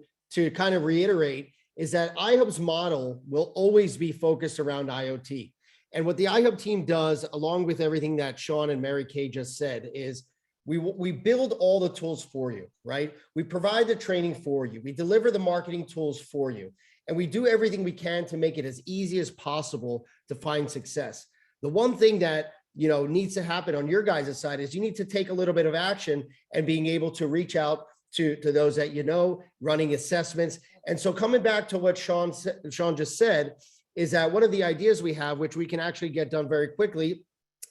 kind of reiterate is that iHub's model will always be focused around IoT. And what the iHub team does, along with everything that Sean and Mary Kay just said, is we build all the tools for you, right? We provide the training for you. We deliver the marketing tools for you. And we do everything we can to make it as easy as possible to find success. The one thing that, you know, needs to happen on your guys' side is you need to take a little bit of action and being able to reach out to those that you know, running assessments. And so coming back to what Sean just said, is that one of the ideas we have, which we can actually get done very quickly,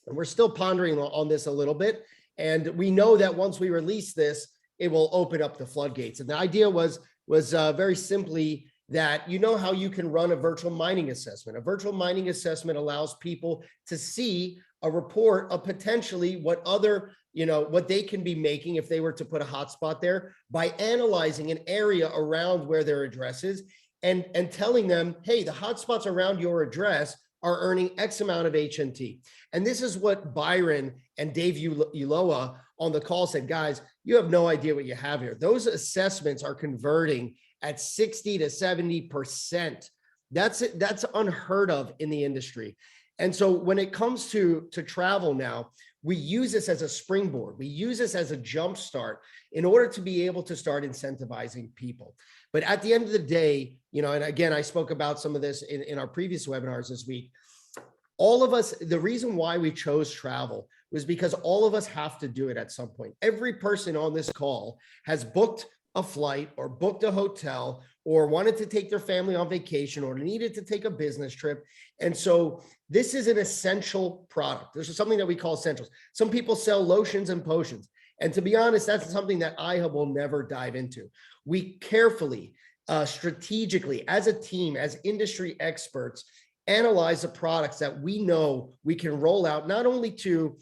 and we're still pondering on this a little bit, and we know that once we release this, it will open up the floodgates. And the idea was very simply that you know how you can run a virtual mining assessment. A virtual mining assessment allows people to see a report of potentially what other, you know, what they can be making if they were to put a hotspot there by analyzing an area around where their address is and telling them, hey, the hotspots around your address are earning X amount of HNT. And this is what Byron and Dave Uloa on the call said, guys, you have no idea what you have here. Those assessments are converting at 60 to 70%. That's unheard of in the industry. And so when it comes to travel now, we use this as a springboard. We use this as a jump start in order to be able to start incentivizing people. But at the end of the day, you know, and again, I spoke about some of this in our previous webinars this week. All of us, the reason why we chose travel was because all of us have to do it at some point. Every person on this call has booked a flight or booked a hotel or wanted to take their family on vacation or needed to take a business trip. And so this is an essential product. This is something that we call essentials. Some people sell lotions and potions. And to be honest, that's something that iHub will never dive into. We carefully, strategically, as a team, as industry experts, analyze the products that we know we can roll out, not only to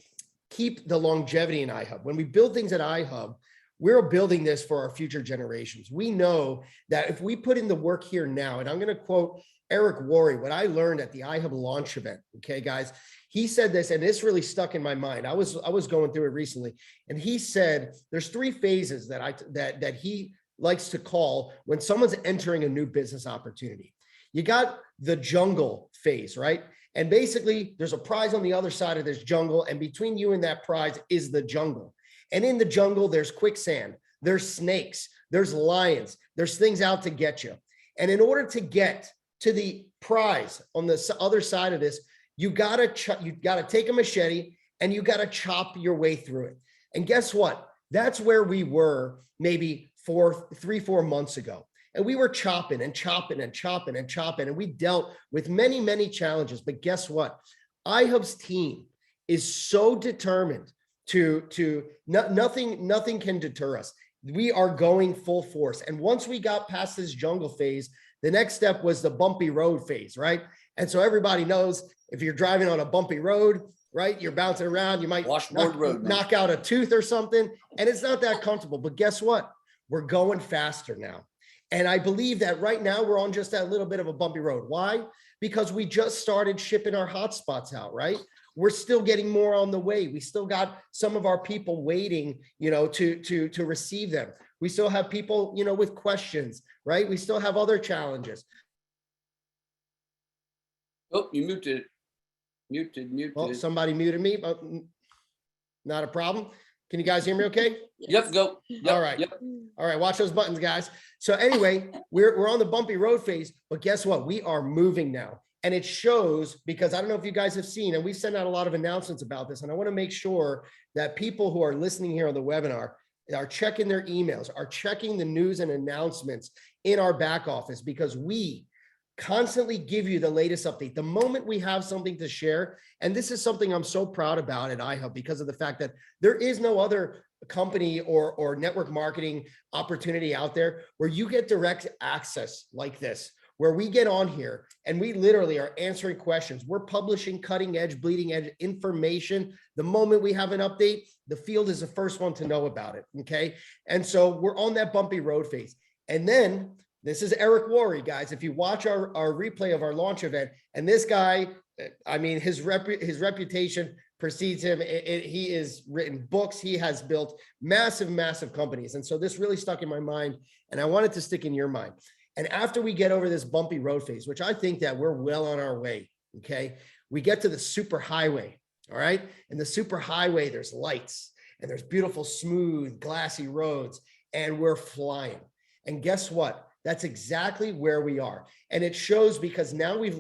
keep the longevity in iHub. When we build things at iHub, we're building this for our future generations. We know that if we put in the work here now, and I'm going to quote Eric Worre, what I learned at the iHub launch event. Okay, guys, he said this, and this really stuck in my mind. I was going through it recently, and he said there's 3 phases that he likes to call when someone's entering a new business opportunity. You got the jungle phase, right? And basically, there's a prize on the other side of this jungle, and between you and that prize is the jungle. And in the jungle, there's quicksand, there's snakes, there's lions, there's things out to get you. And in order to get to the prize on the other side of this, you gotta take a machete and you gotta chop your way through it. And guess what? That's where we were maybe 3-4 months ago. And we were chopping and chopping and chopping and chopping. And we dealt with many, many challenges. But guess what? iHub's team is so determined nothing can deter us. We are going full force. And once we got past this jungle phase, the next step was the bumpy road phase, right? And so everybody knows if you're driving on a bumpy road, right, you're bouncing around, you might Washboard road, man. knock out a tooth or something, and it's not that comfortable. But guess what? We're going faster now. And I believe that right now we're on just that little bit of a bumpy road. Why? Because we just started shipping our hotspots out, right? We're still getting more on the way. We still got some of our people waiting, to receive them. We still have people, with questions, right? We still have other challenges. Oh, you muted. Muted. Well, somebody muted me, but not a problem. Can you guys hear me okay? Yep, go. Yep, All right. Yep. All right, watch those buttons, guys. So anyway, we're on the bumpy road phase, but guess what? We are moving now. And it shows, because I don't know if you guys have seen, and we send out a lot of announcements about this, and I want to make sure that people who are listening here on the webinar are checking their emails, are checking the news and announcements in our back office, because we constantly give you the latest update. The moment we have something to share, and this is something I'm so proud about at iHub, because of the fact that there is no other company or network marketing opportunity out there where you get direct access like this, where we get on here and we literally are answering questions. We're publishing cutting edge, bleeding edge information. The moment we have an update, the field is the first one to know about it, okay? And so we're on that bumpy road phase. And then this is Eric Worre, guys. If you watch our replay of our launch event, and this guy, I mean, his reputation precedes him. He has written books. He has built massive companies. And so this really stuck in my mind, and I want it to stick in your mind. And after we get over this bumpy road phase, which I think that we're well on our way, okay, we get to the super highway, all right? And the super highway, there's lights, and there's beautiful, smooth, glassy roads, and we're flying. And guess what? That's exactly where we are. And it shows because now we've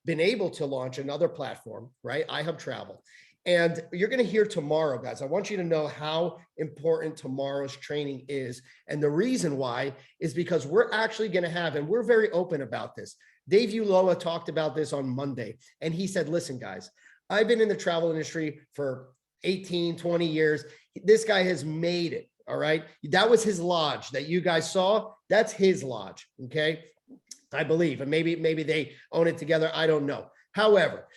been able to launch another platform, right? iHub Travel. And you're going to hear tomorrow, guys. I want you to know how important tomorrow's training is. And the reason why is because we're actually going to have, and we're very open about this. Dave Uloa talked about this on Monday. And he said, listen, guys, I've been in the travel industry for 18, 20 years. This guy has made it. All right. That was his lodge that you guys saw. That's his lodge. Okay. I believe, and maybe they own it together. I don't know. However,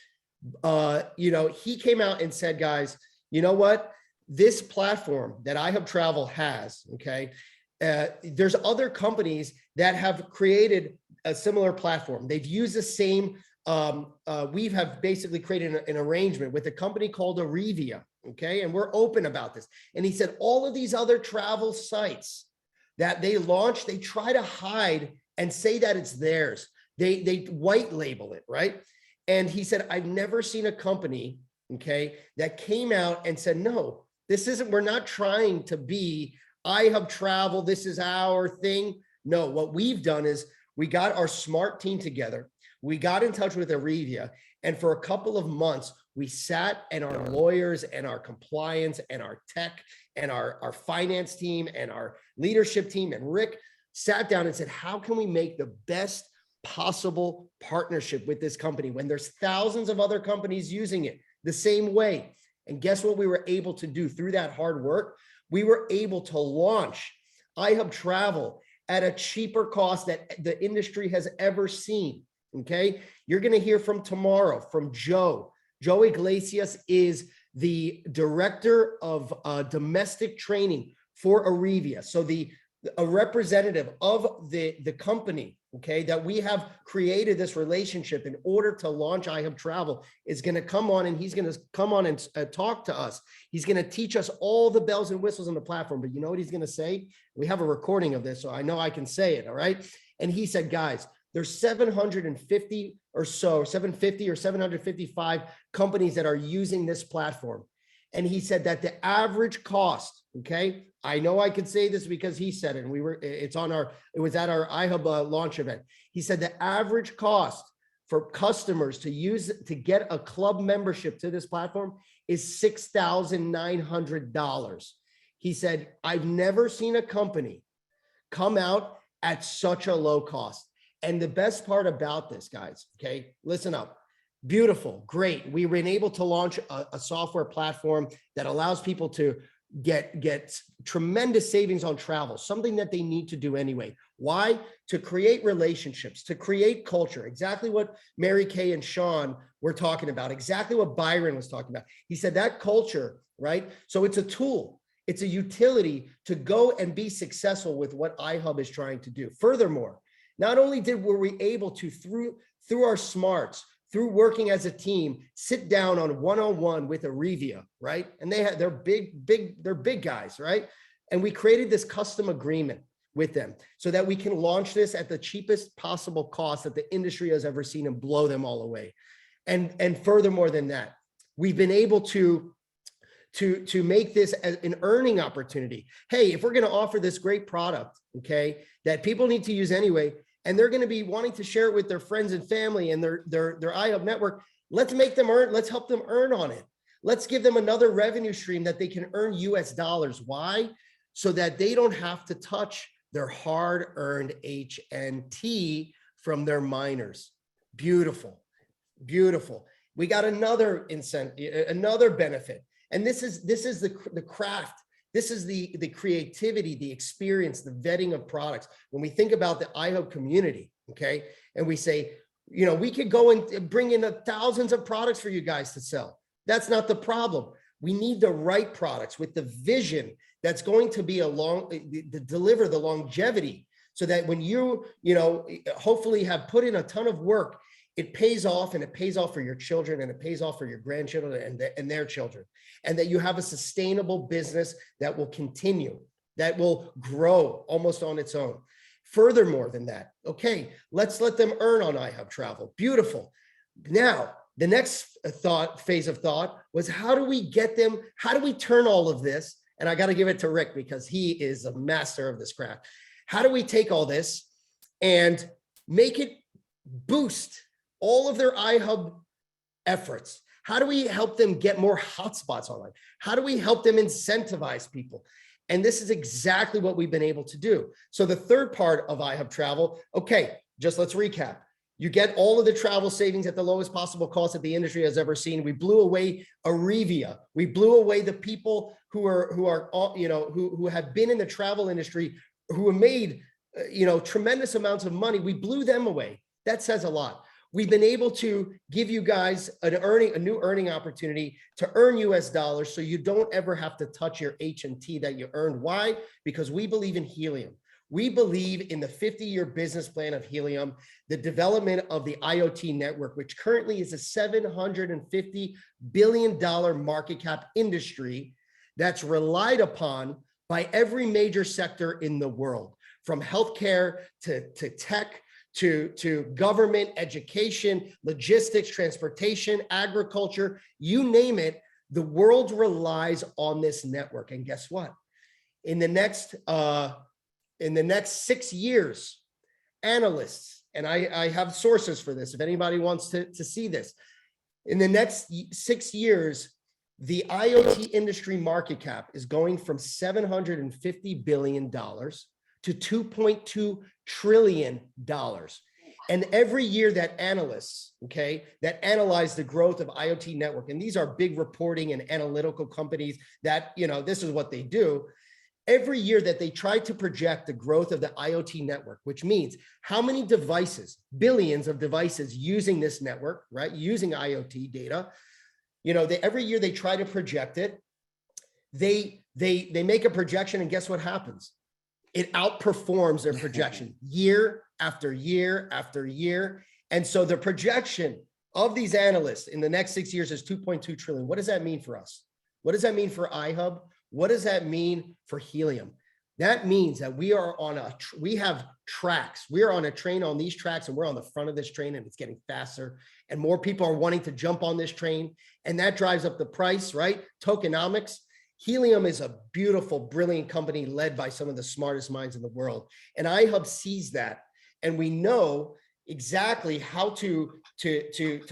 he came out and said, guys, you know what? This platform that iHub Travel has, okay, there's other companies that have created a similar platform. They've used the same, we have basically created an arrangement with a company called Arevia, okay? And we're open about this. And he said, all of these other travel sites that they launch, they try to hide and say that it's theirs. They white label it, right? And he said, I've never seen a company, okay, that came out and said, no, this isn't, we're not trying to be iHub Travel, this is our thing. No, what we've done is we got our smart team together. We got in touch with Arevia, and for a couple of months, we sat, and our lawyers and our compliance and our tech and our finance team and our leadership team and Rick sat down and said, how can we make the best possible partnership with this company when there's thousands of other companies using it the same way? And guess what we were able to do through that hard work? We were able to launch iHub Travel at a cheaper cost that the industry has ever seen. Okay. You're going to hear from tomorrow from Joe. Joe Iglesias is the director of domestic training for Arevia. So a representative of the company, okay, that we have created this relationship in order to launch iHub Travel is going to come on, and he's going to come on and talk to us. He's going to teach us all the bells and whistles on the platform. But you know what he's going to say? We have a recording of this, so I know I can say it. All right. And he said, guys, there's 750 or 755 companies that are using this platform. And he said that the average cost, okay, I know I could say this because he said it, and it was at our iHub launch event. He said the average cost for customers to get a club membership to this platform is $6,900. He said, I've never seen a company come out at such a low cost. And the best part about this, guys, okay, listen up. Beautiful. Great. We've been able to launch a software platform that allows people to get tremendous savings on travel, something that they need to do anyway. Why? To create relationships, to create culture. Exactly what Mary Kay and Sean were talking about, exactly what Byron was talking about. He said that culture, right? So it's a tool, it's a utility to go and be successful with what iHub is trying to do. Furthermore, not only were we able to, through our smarts, through working as a team, sit down on one-on-one with Arevia, right? And they're big guys, right? And we created this custom agreement with them so that we can launch this at the cheapest possible cost that the industry has ever seen and blow them all away. And furthermore than that, we've been able to make this an earning opportunity. Hey, if we're going to offer this great product, okay, that people need to use anyway, and they're going to be wanting to share it with their friends and family and their iHub network, let's make them earn, let's help them earn on it. Let's give them another revenue stream that they can earn US dollars. Why? So that they don't have to touch their hard-earned HNT from their miners. Beautiful, beautiful. We got another incentive, another benefit. And this is the craft. This is the creativity, the experience, the vetting of products. When we think about the iHub community, okay, and we say, you know, we could go and bring in thousands of products for you guys to sell. That's not the problem. We need the right products with the vision that's going to be to deliver the longevity, so that when you hopefully have put in a ton of work, it pays off, and it pays off for your children, and it pays off for your grandchildren and their children, and that you have a sustainable business that will continue, that will grow almost on its own. Furthermore than that, okay, let's let them earn on iHub Travel. Beautiful. Now, the next phase of thought was, how do we get them? How do we turn all of this? And I got to give it to Rick because he is a master of this craft. How do we take all this and make it boost all of their iHub efforts? How do we help them get more hotspots online? How do we help them incentivize people? And this is exactly what we've been able to do. So the third part of iHub Travel, okay, just let's recap. You get all of the travel savings at the lowest possible cost that the industry has ever seen. We blew away Arevia. We blew away the people who have been in the travel industry, who have made tremendous amounts of money. We blew them away. That says a lot. We've been able to give you guys a new earning opportunity to earn US dollars, so you don't ever have to touch your H&T that you earned. Why? Because we believe in helium. We believe in the 50-year business plan of helium, the development of the IoT network, which currently is a $750 billion market cap industry that's relied upon by every major sector in the world, from healthcare to tech, to government, education, logistics, transportation, agriculture, you name it. The world relies on this network. And guess what? In the next 6 years, analysts, and I have sources for this if anybody wants to see this, in the next 6 years, the IoT industry market cap is going from $750 billion to $2.2 trillion. And every year that analysts, okay, that analyze the growth of IoT network, and these are big reporting and analytical companies that, this is what they do. Every year that they try to project the growth of the IoT network, which means how many devices, billions of devices using this network, right? Using IoT data, every year they try to project it. They make a projection, and guess what happens? It outperforms their projection year after year after year. And so the projection of these analysts in the next 6 years is 2.2 trillion. What does that mean for us? What does that mean for iHub? What does that mean for helium? That means that we have tracks. We are on a train on these tracks, and we're on the front of this train, and it's getting faster, and more people are wanting to jump on this train, and that drives up the price, right? Tokenomics. Helium is a beautiful, brilliant company led by some of the smartest minds in the world. And iHub sees that. And we know exactly how to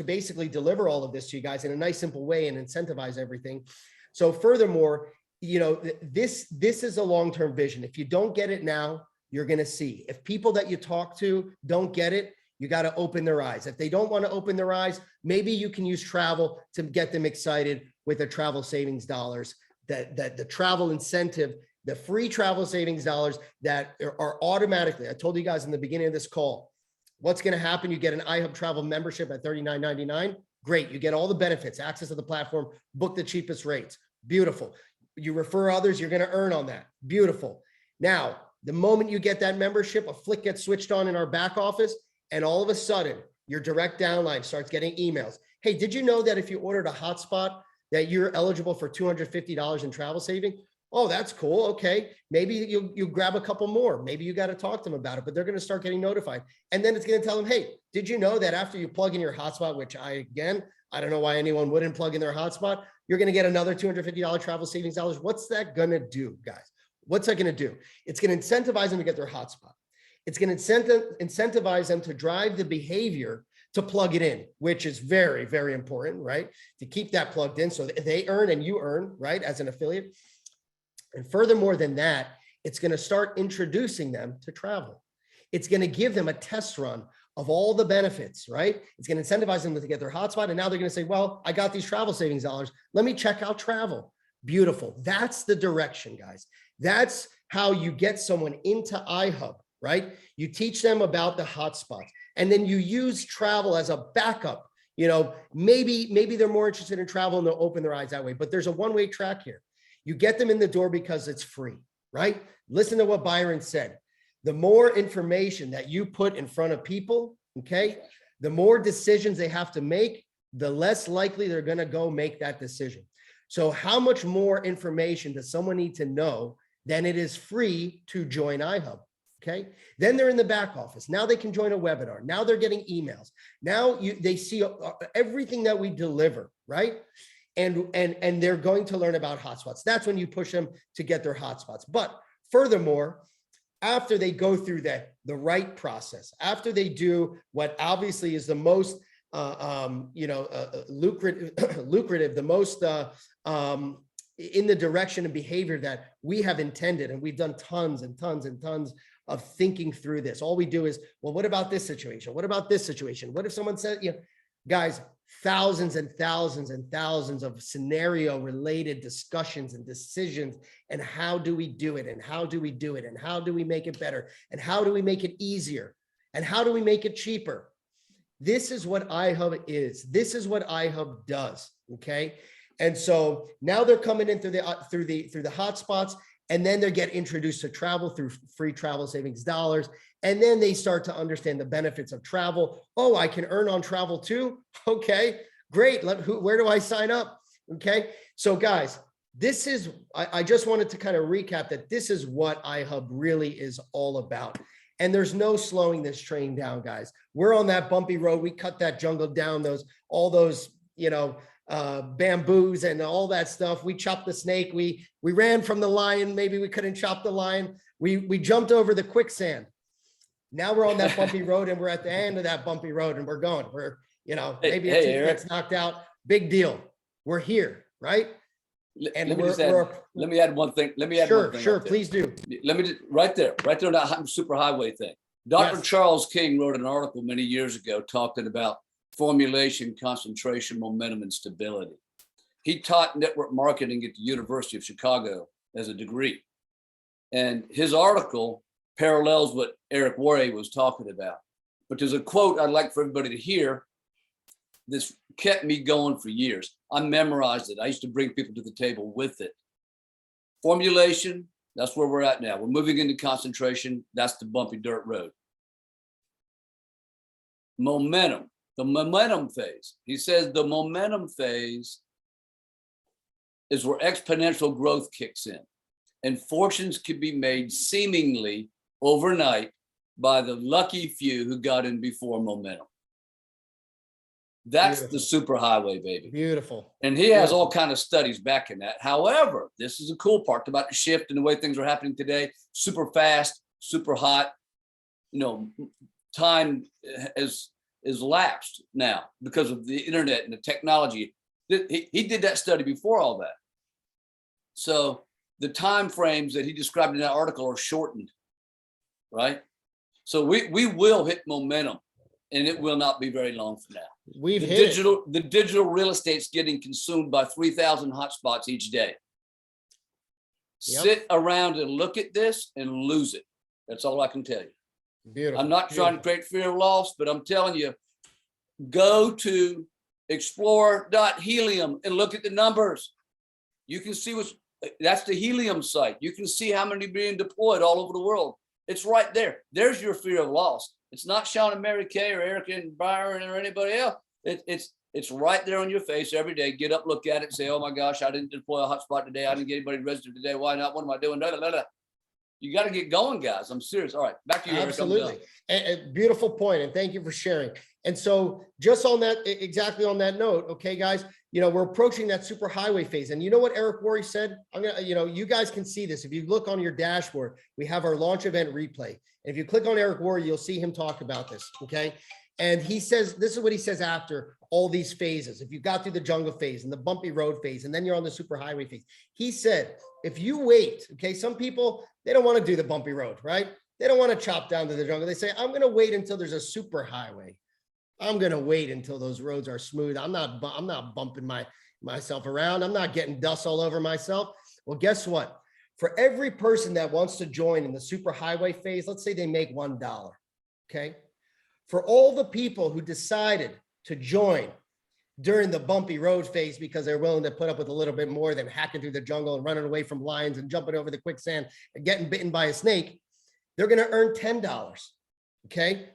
basically deliver all of this to you guys in a nice, simple way and incentivize everything. So furthermore, this is a long-term vision. If you don't get it now, you're going to see. If people that you talk to don't get it, You got to open their eyes. If they don't want to open their eyes, maybe you can use travel to get them excited with the travel savings dollars, that the travel incentive, the free travel savings dollars that are automatically, I told you guys in the beginning of this call, what's going to happen? You get an iHub travel membership at $39.99. Great. You get all the benefits, access to the platform, book the cheapest rates. Beautiful. You refer others, you're going to earn on that. Beautiful. Now, the moment you get that membership, a flick gets switched on in our back office, and all of a sudden your direct downline starts getting emails. Hey, did you know that if you ordered a hotspot that you're eligible for $250 in travel saving? Oh, that's cool. Okay. Maybe you grab a couple more. Maybe you got to talk to them about it, but they're going to start getting notified. And then it's going to tell them, hey, did you know that after you plug in your hotspot, which I don't know why anyone wouldn't plug in their hotspot, you're going to get another $250 travel savings dollars. What's that going to do, guys? What's that going to do? It's going to incentivize them to get their hotspot. It's going to incentivize them to drive the behavior to plug it in, which is very, very important, right? To keep that plugged in so they earn and you earn, right, as an affiliate. And furthermore than that, it's going to start introducing them to travel. It's going to give them a test run of all the benefits, right? It's going to incentivize them to get their hotspot. And now they're going to say, well, I got these travel savings dollars. Let me check out travel. Beautiful. That's the direction, guys. That's how you get someone into iHub, right? You teach them about the hotspots, and then you use travel as a backup. You know, maybe they're more interested in travel and they'll open their eyes that way, but there's a one-way track here. You get them in the door because it's free, right? Listen to what Byron said. The more information that you put in front of people, okay, the more decisions they have to make, the less likely they're going to go make that decision. So how much more information does someone need to know than it is free to join iHub? Okay. Then they're in the back office. Now they can join a webinar. Now they're getting emails. Now they see everything that we deliver, right? And they're going to learn about hotspots. That's when you push them to get their hotspots. But furthermore, after they go through the right process, after they do what obviously is the most lucrative, the most in the direction and behavior that we have intended, and we've done tons and tons and tons of thinking through this. All we do is, well, what about this situation? What about this situation? What if someone said, guys, thousands and thousands and thousands of scenario related discussions and decisions, and how do we do it, and how do we do it, and how do we make it better, and how do we make it easier, and how do we make it cheaper? This is what iHub is. This is what iHub does. Okay. And so now they're coming in through the hotspots, and then they get introduced to travel through free travel savings dollars. And then they start to understand the benefits of travel. Oh, I can earn on travel too. Okay, great. Where do I sign up? Okay. So guys, this is, I just wanted to kind of recap that this is what iHub really is all about. And there's no slowing this train down, guys. We're on that bumpy road. We cut that jungle down, all those, bamboos and all that stuff. We chopped the snake. We ran from the lion. Maybe we couldn't chop the lion. We jumped over the quicksand. Now we're on that bumpy road, and we're at the end of that bumpy road, and we're going. We're, maybe a tooth gets knocked out. Big deal. We're here, right? And let me add one thing. Sure, please do. Let me just, right there on that super highway thing. Dr. Yes. Charles King wrote an article many years ago talking about formulation, concentration, momentum, and stability. He taught network marketing at the University of Chicago as a degree. And his article parallels what Eric Worre was talking about. But there's a quote I'd like for everybody to hear. This kept me going for years. I memorized it. I used to bring people to the table with it. Formulation, that's where we're at now. We're moving into concentration. That's the bumpy dirt road. Momentum, the momentum phase. He says the momentum phase is where exponential growth kicks in, and fortunes can be made seemingly overnight by the lucky few who got in before momentum. That's the superhighway, baby. Beautiful. And he has all kind of studies backing that. However, this is a cool part about the shift and the way things are happening today. Super fast, super hot. Time is lapsed now because of the internet and the technology. He did that study before all that. So the time frames that he described in that article are shortened, right? So we will hit momentum. and it will not be very long from now. We've The hit it. the digital real estate's getting consumed by 3,000 hotspots each day. Yep. Sit around and look at this and lose it. That's all I can tell you. Beautiful. I'm not trying to create fear of loss, but I'm telling you, go to explore.helium and look at the numbers. You can see that's the Helium site. You can see how many being deployed all over the world. It's right there. There's your fear of loss. It's not Sean and Mary Kay or Erica and Byron or anybody else. It's right there on your face every day. Get up, look at it, say, oh my gosh, I didn't deploy a hotspot today. I didn't get anybody registered today. Why not? What am I doing? Da, da, da, da. You got to get going, guys. I'm serious. All right, back to you, Eric. Absolutely. And beautiful point, and thank you for sharing. And so just on that, exactly on that note, okay, guys, we're approaching that super highway phase. And you know what Eric Worre said? You guys can see this. If you look on your dashboard, we have our launch event replay. And if you click on Eric Worre, you'll see him talk about this, okay? And he says, this is what he says after all these phases. If you got through the jungle phase and the bumpy road phase, and then you're on the super highway phase, he said, if you wait, okay, some people, they don't want to do the bumpy road, right? They don't want to chop down to the jungle. They say, I'm going to wait until there's a super highway. I'm going to wait until those roads are smooth. I'm not bumping myself around. I'm not getting dust all over myself. Well, guess what? For every person that wants to join in the super highway phase, let's say they make $1, okay? For all the people who decided to join during the bumpy road phase because they're willing to put up with a little bit more than hacking through the jungle and running away from lions and jumping over the quicksand and getting bitten by a snake, they're going to earn $10, okay?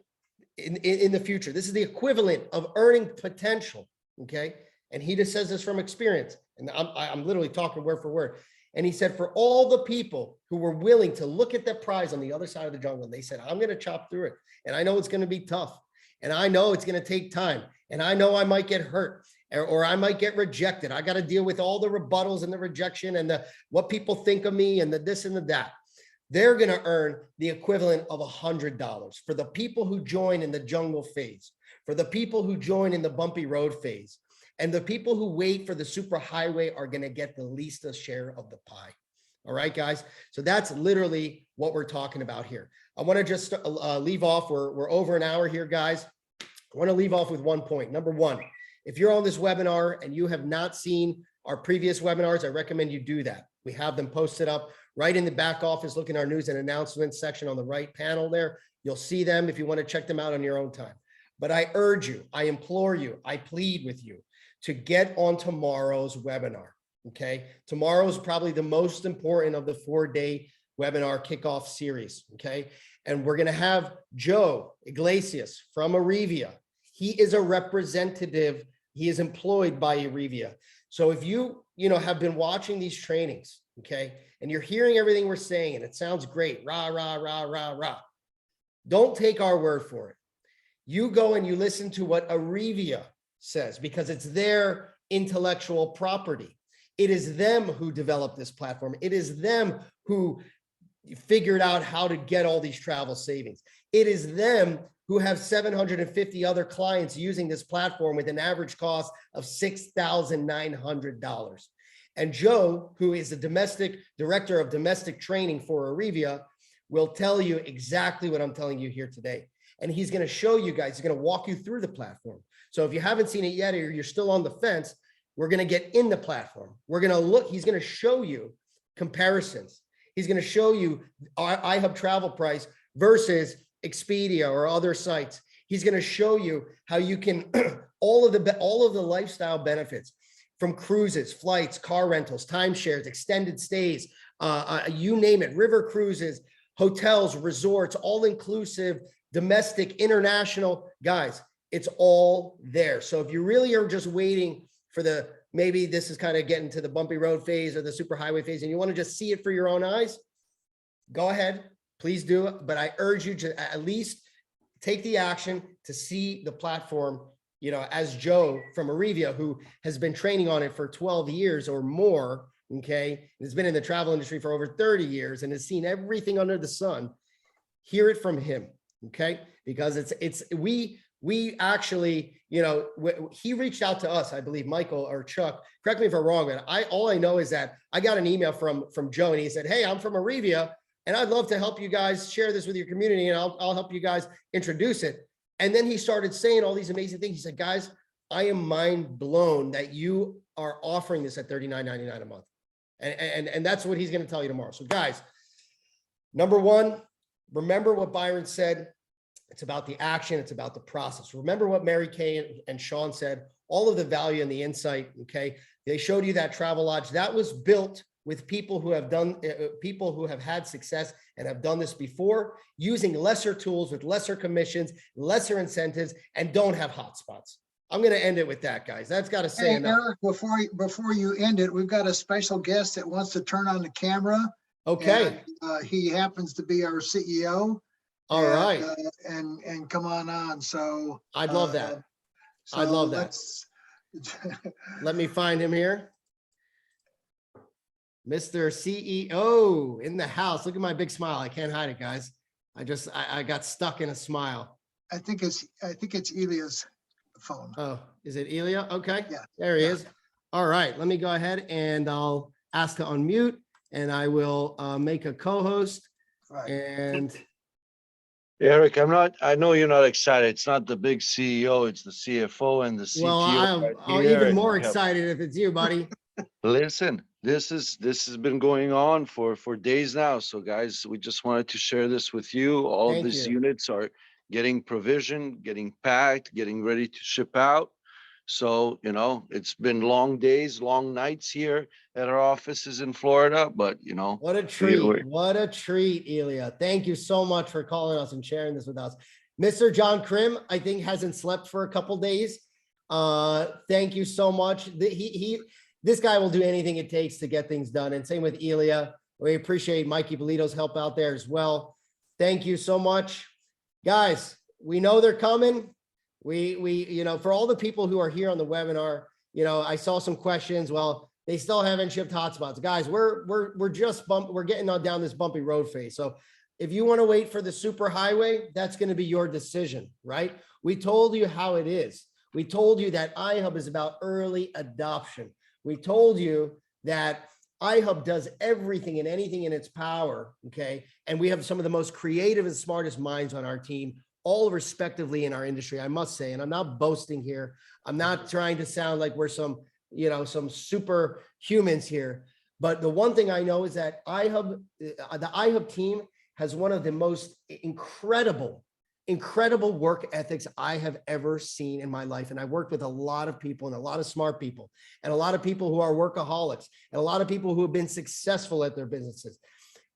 In the future. This is the equivalent of earning potential, okay? And he just says this from experience. And I'm literally talking word for word. And he said, for all the people who were willing to look at that prize on the other side of the jungle, and they said, I'm going to chop through it. And I know it's going to be tough. And I know it's going to take time. And I know I might get hurt or I might get rejected. I got to deal with all the rebuttals and the rejection and what people think of me and the this and the that. They're going to earn the equivalent of $100 for the people who join in the jungle phase, for the people who join in the bumpy road phase, and the people who wait for the super highway are going to get the least share of the pie. All right, guys. So that's literally what we're talking about here. I want to just leave off. We're over an hour here, guys. I want to leave off with one point. Number one, if you're on this webinar and you have not seen our previous webinars, I recommend you do that. We have them posted up right in the back office. Look in our news and announcements section on the right panel there. You'll see them if you want to check them out on your own time. But I urge you, I implore you, I plead with you to get on tomorrow's webinar, okay? Tomorrow is probably the most important of the 4-day webinar kickoff series, okay? And we're gonna have Joe Iglesias from Arivia. He is a representative. He is employed by Arivia. So if you have been watching these trainings, okay, and you're hearing everything we're saying and it sounds great, rah, rah, rah, rah, rah, don't take our word for it. You go and you listen to what Arivia says because it's their intellectual property. It is them who developed this platform. It is them who figured out how to get all these travel savings. It is them who have 750 other clients using this platform with an average cost of $6,900. And Joe, who is the director of domestic training for Arivia, will tell you exactly what I'm telling you here today. And he's going to show you guys, he's going to walk you through the platform. So if you haven't seen it yet, or you're still on the fence, we're going to get in the platform. We're going to look, he's going to show you comparisons. He's going to show you our iHub travel price versus Expedia or other sites. He's going to show you how you can, all of the lifestyle benefits from cruises, flights, car rentals, timeshares, extended stays, you name it, river cruises, hotels, resorts, all inclusive, domestic, international, guys, it's all there. So if you really are just waiting for maybe this is kind of getting to the bumpy road phase or the super highway phase and you want to just see it for your own eyes, go ahead, please do it. But I urge you to at least take the action to see the platform, as Joe from Arivia, who has been training on it for 12 years or more, okay, has been in the travel industry for over 30 years and has seen everything under the sun. Hear it from him, okay? Because we actually, he reached out to us, I believe, Michael or Chuck, correct me if I'm wrong, but all I know is that I got an email from Joe and he said, hey, I'm from Arivia and I'd love to help you guys share this with your community and I'll help you guys introduce it. And then he started saying all these amazing things. He said, guys, I am mind blown that you are offering this at $39.99 a month. And that's what he's going to tell you tomorrow. So guys, number one, remember what Byron said. It's about the action. It's about the process. Remember what Mary Kay and Sean said, all of the value and the insight. Okay. They showed you that travel lodge that was built with people who have done, people who have had success and have done this before, using lesser tools with lesser commissions, lesser incentives, and don't have hotspots. I'm going to end it with that, guys. That's got to say Hey, enough. Eric, before you end it, we've got a special guest that wants to turn on the camera. Okay. And, he happens to be our CEO. All right. And come on. So I'd love that. I'd love that. Let me find him here. Mr. CEO in the house. Look at my big smile. I can't hide it, guys. I got stuck in a smile. I think it's Elia's phone. Oh, is it Elia? Okay. Yeah. There he is. All right. Let me go ahead and I'll ask to unmute, and I will make a co-host. Right. And Eric, I know you're not excited. It's not the big CEO, it's the CFO and the CTO. well, right I'm here, even and more we have- excited if it's you, buddy. Listen, this has been going on for days now. So guys, we just wanted to share this with you. All Thank these you. units are getting provisioned, getting packed, getting ready to ship out. So, it's been long days, long nights here at our offices in Florida, but What a treat. What a treat, Elia. Thank you so much for calling us and sharing this with us. Mr. John Krim, I think, hasn't slept for a couple days. Thank you so much. This guy will do anything it takes to get things done. And same with Elia. We appreciate Mikey Bolito's help out there as well. Thank you so much. Guys, we know they're coming. We for all the people who are here on the webinar, I saw some questions. Well, they still haven't shipped hotspots. Guys, we're getting on down this bumpy road phase. So if you want to wait for the super highway, that's going to be your decision, right? We told you how it is. We told you that iHub is about early adoption. We told you that iHub does everything and anything in its power, okay? And we have some of the most creative and smartest minds on our team, all respectively in our industry, I must say. And I'm not boasting here. I'm not trying to sound like we're some super humans here. But the one thing I know is that the iHub team has one of the most incredible work ethics I have ever seen in my life. And I worked with a lot of people and a lot of smart people and a lot of people who are workaholics and a lot of people who have been successful at their businesses.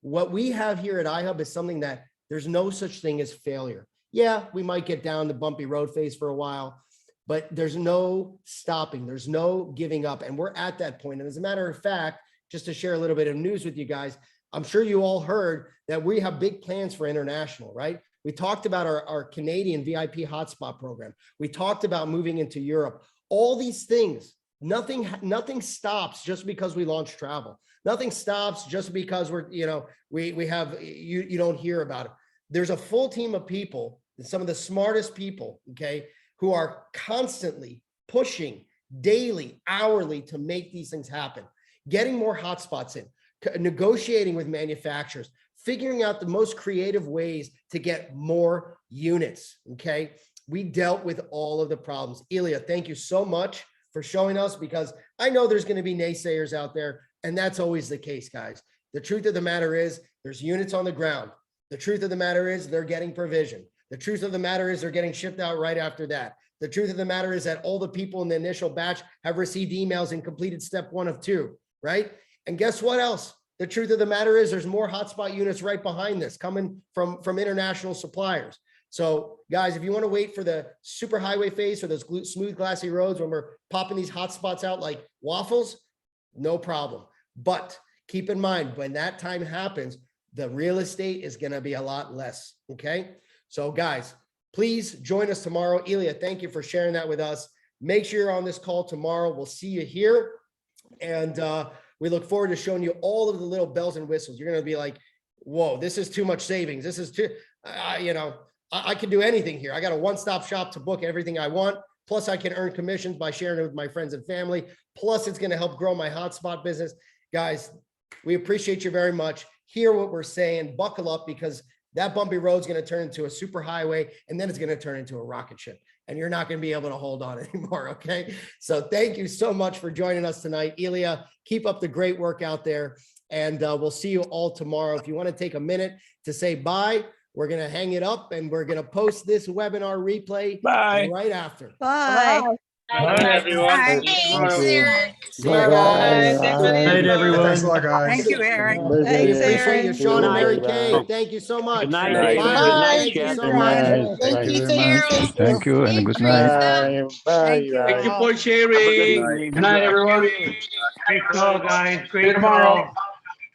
What we have here at iHub is something that there's no such thing as failure. Yeah, we might get down the bumpy road phase for a while, but there's no stopping. There's no giving up. And we're at that point. And as a matter of fact, just to share a little bit of news with you guys, I'm sure you all heard that we have big plans for international, right? We talked about our Canadian VIP hotspot program. We talked about moving into Europe. All these things, nothing stops just because we launch travel. Nothing stops just because we have, you don't hear about it. There's a full team of people, some of the smartest people, okay, who are constantly pushing daily, hourly to make these things happen, getting more hotspots in, negotiating with manufacturers, figuring out the most creative ways to get more units, okay? We dealt with all of the problems. Elia, thank you so much for showing us, because I know there's going to be naysayers out there, and that's always the case, guys. The truth of the matter is there's units on the ground. The truth of the matter is they're getting provision. The truth of the matter is they're getting shipped out right after that. The truth of the matter is that all the people in the initial batch have received emails and completed step 1 of 2, right? And guess what else? The truth of the matter is there's more hotspot units right behind this coming from international suppliers. So guys, if you want to wait for the super highway phase for those smooth, glassy roads when we're popping these hotspots out like waffles, no problem. But keep in mind, when that time happens, the real estate is going to be a lot less. Okay. So guys, please join us tomorrow. Elia, thank you for sharing that with us. Make sure you're on this call tomorrow. We'll see you here. And we look forward to showing you all of the little bells and whistles. You're going to be like, whoa, this is too much savings. This is too, I can do anything here. I got a one-stop shop to book everything I want. Plus I can earn commissions by sharing it with my friends and family. Plus it's going to help grow my hotspot business. Guys, we appreciate you very much. Hear what we're saying, buckle up, because that bumpy road is going to turn into a super highway, and then it's going to turn into a rocket ship, and you're not going to be able to hold on anymore. Okay. So thank you so much for joining us tonight. Elia, keep up the great work out there, and we'll see you all tomorrow. If you want to take a minute to say bye, we're going to hang it up, and we're going to post this webinar replay right after. Bye. Bye, everyone. Bye. Tomorrow. Bye, Night, everyone. Thanks a lot, guys. Thank you, Eric. Thanks, Thanks, appreciate you, Eric. Sean and Mary Good Kay. night. Thank you so much. Good night. Night. Bye. Good night, Thank you Jeff. so Good much. night. Thank you very much. Thank you and good night. Thank you. Thank you all. for sharing. night. Good night, everyone. Great call, guys. Great call.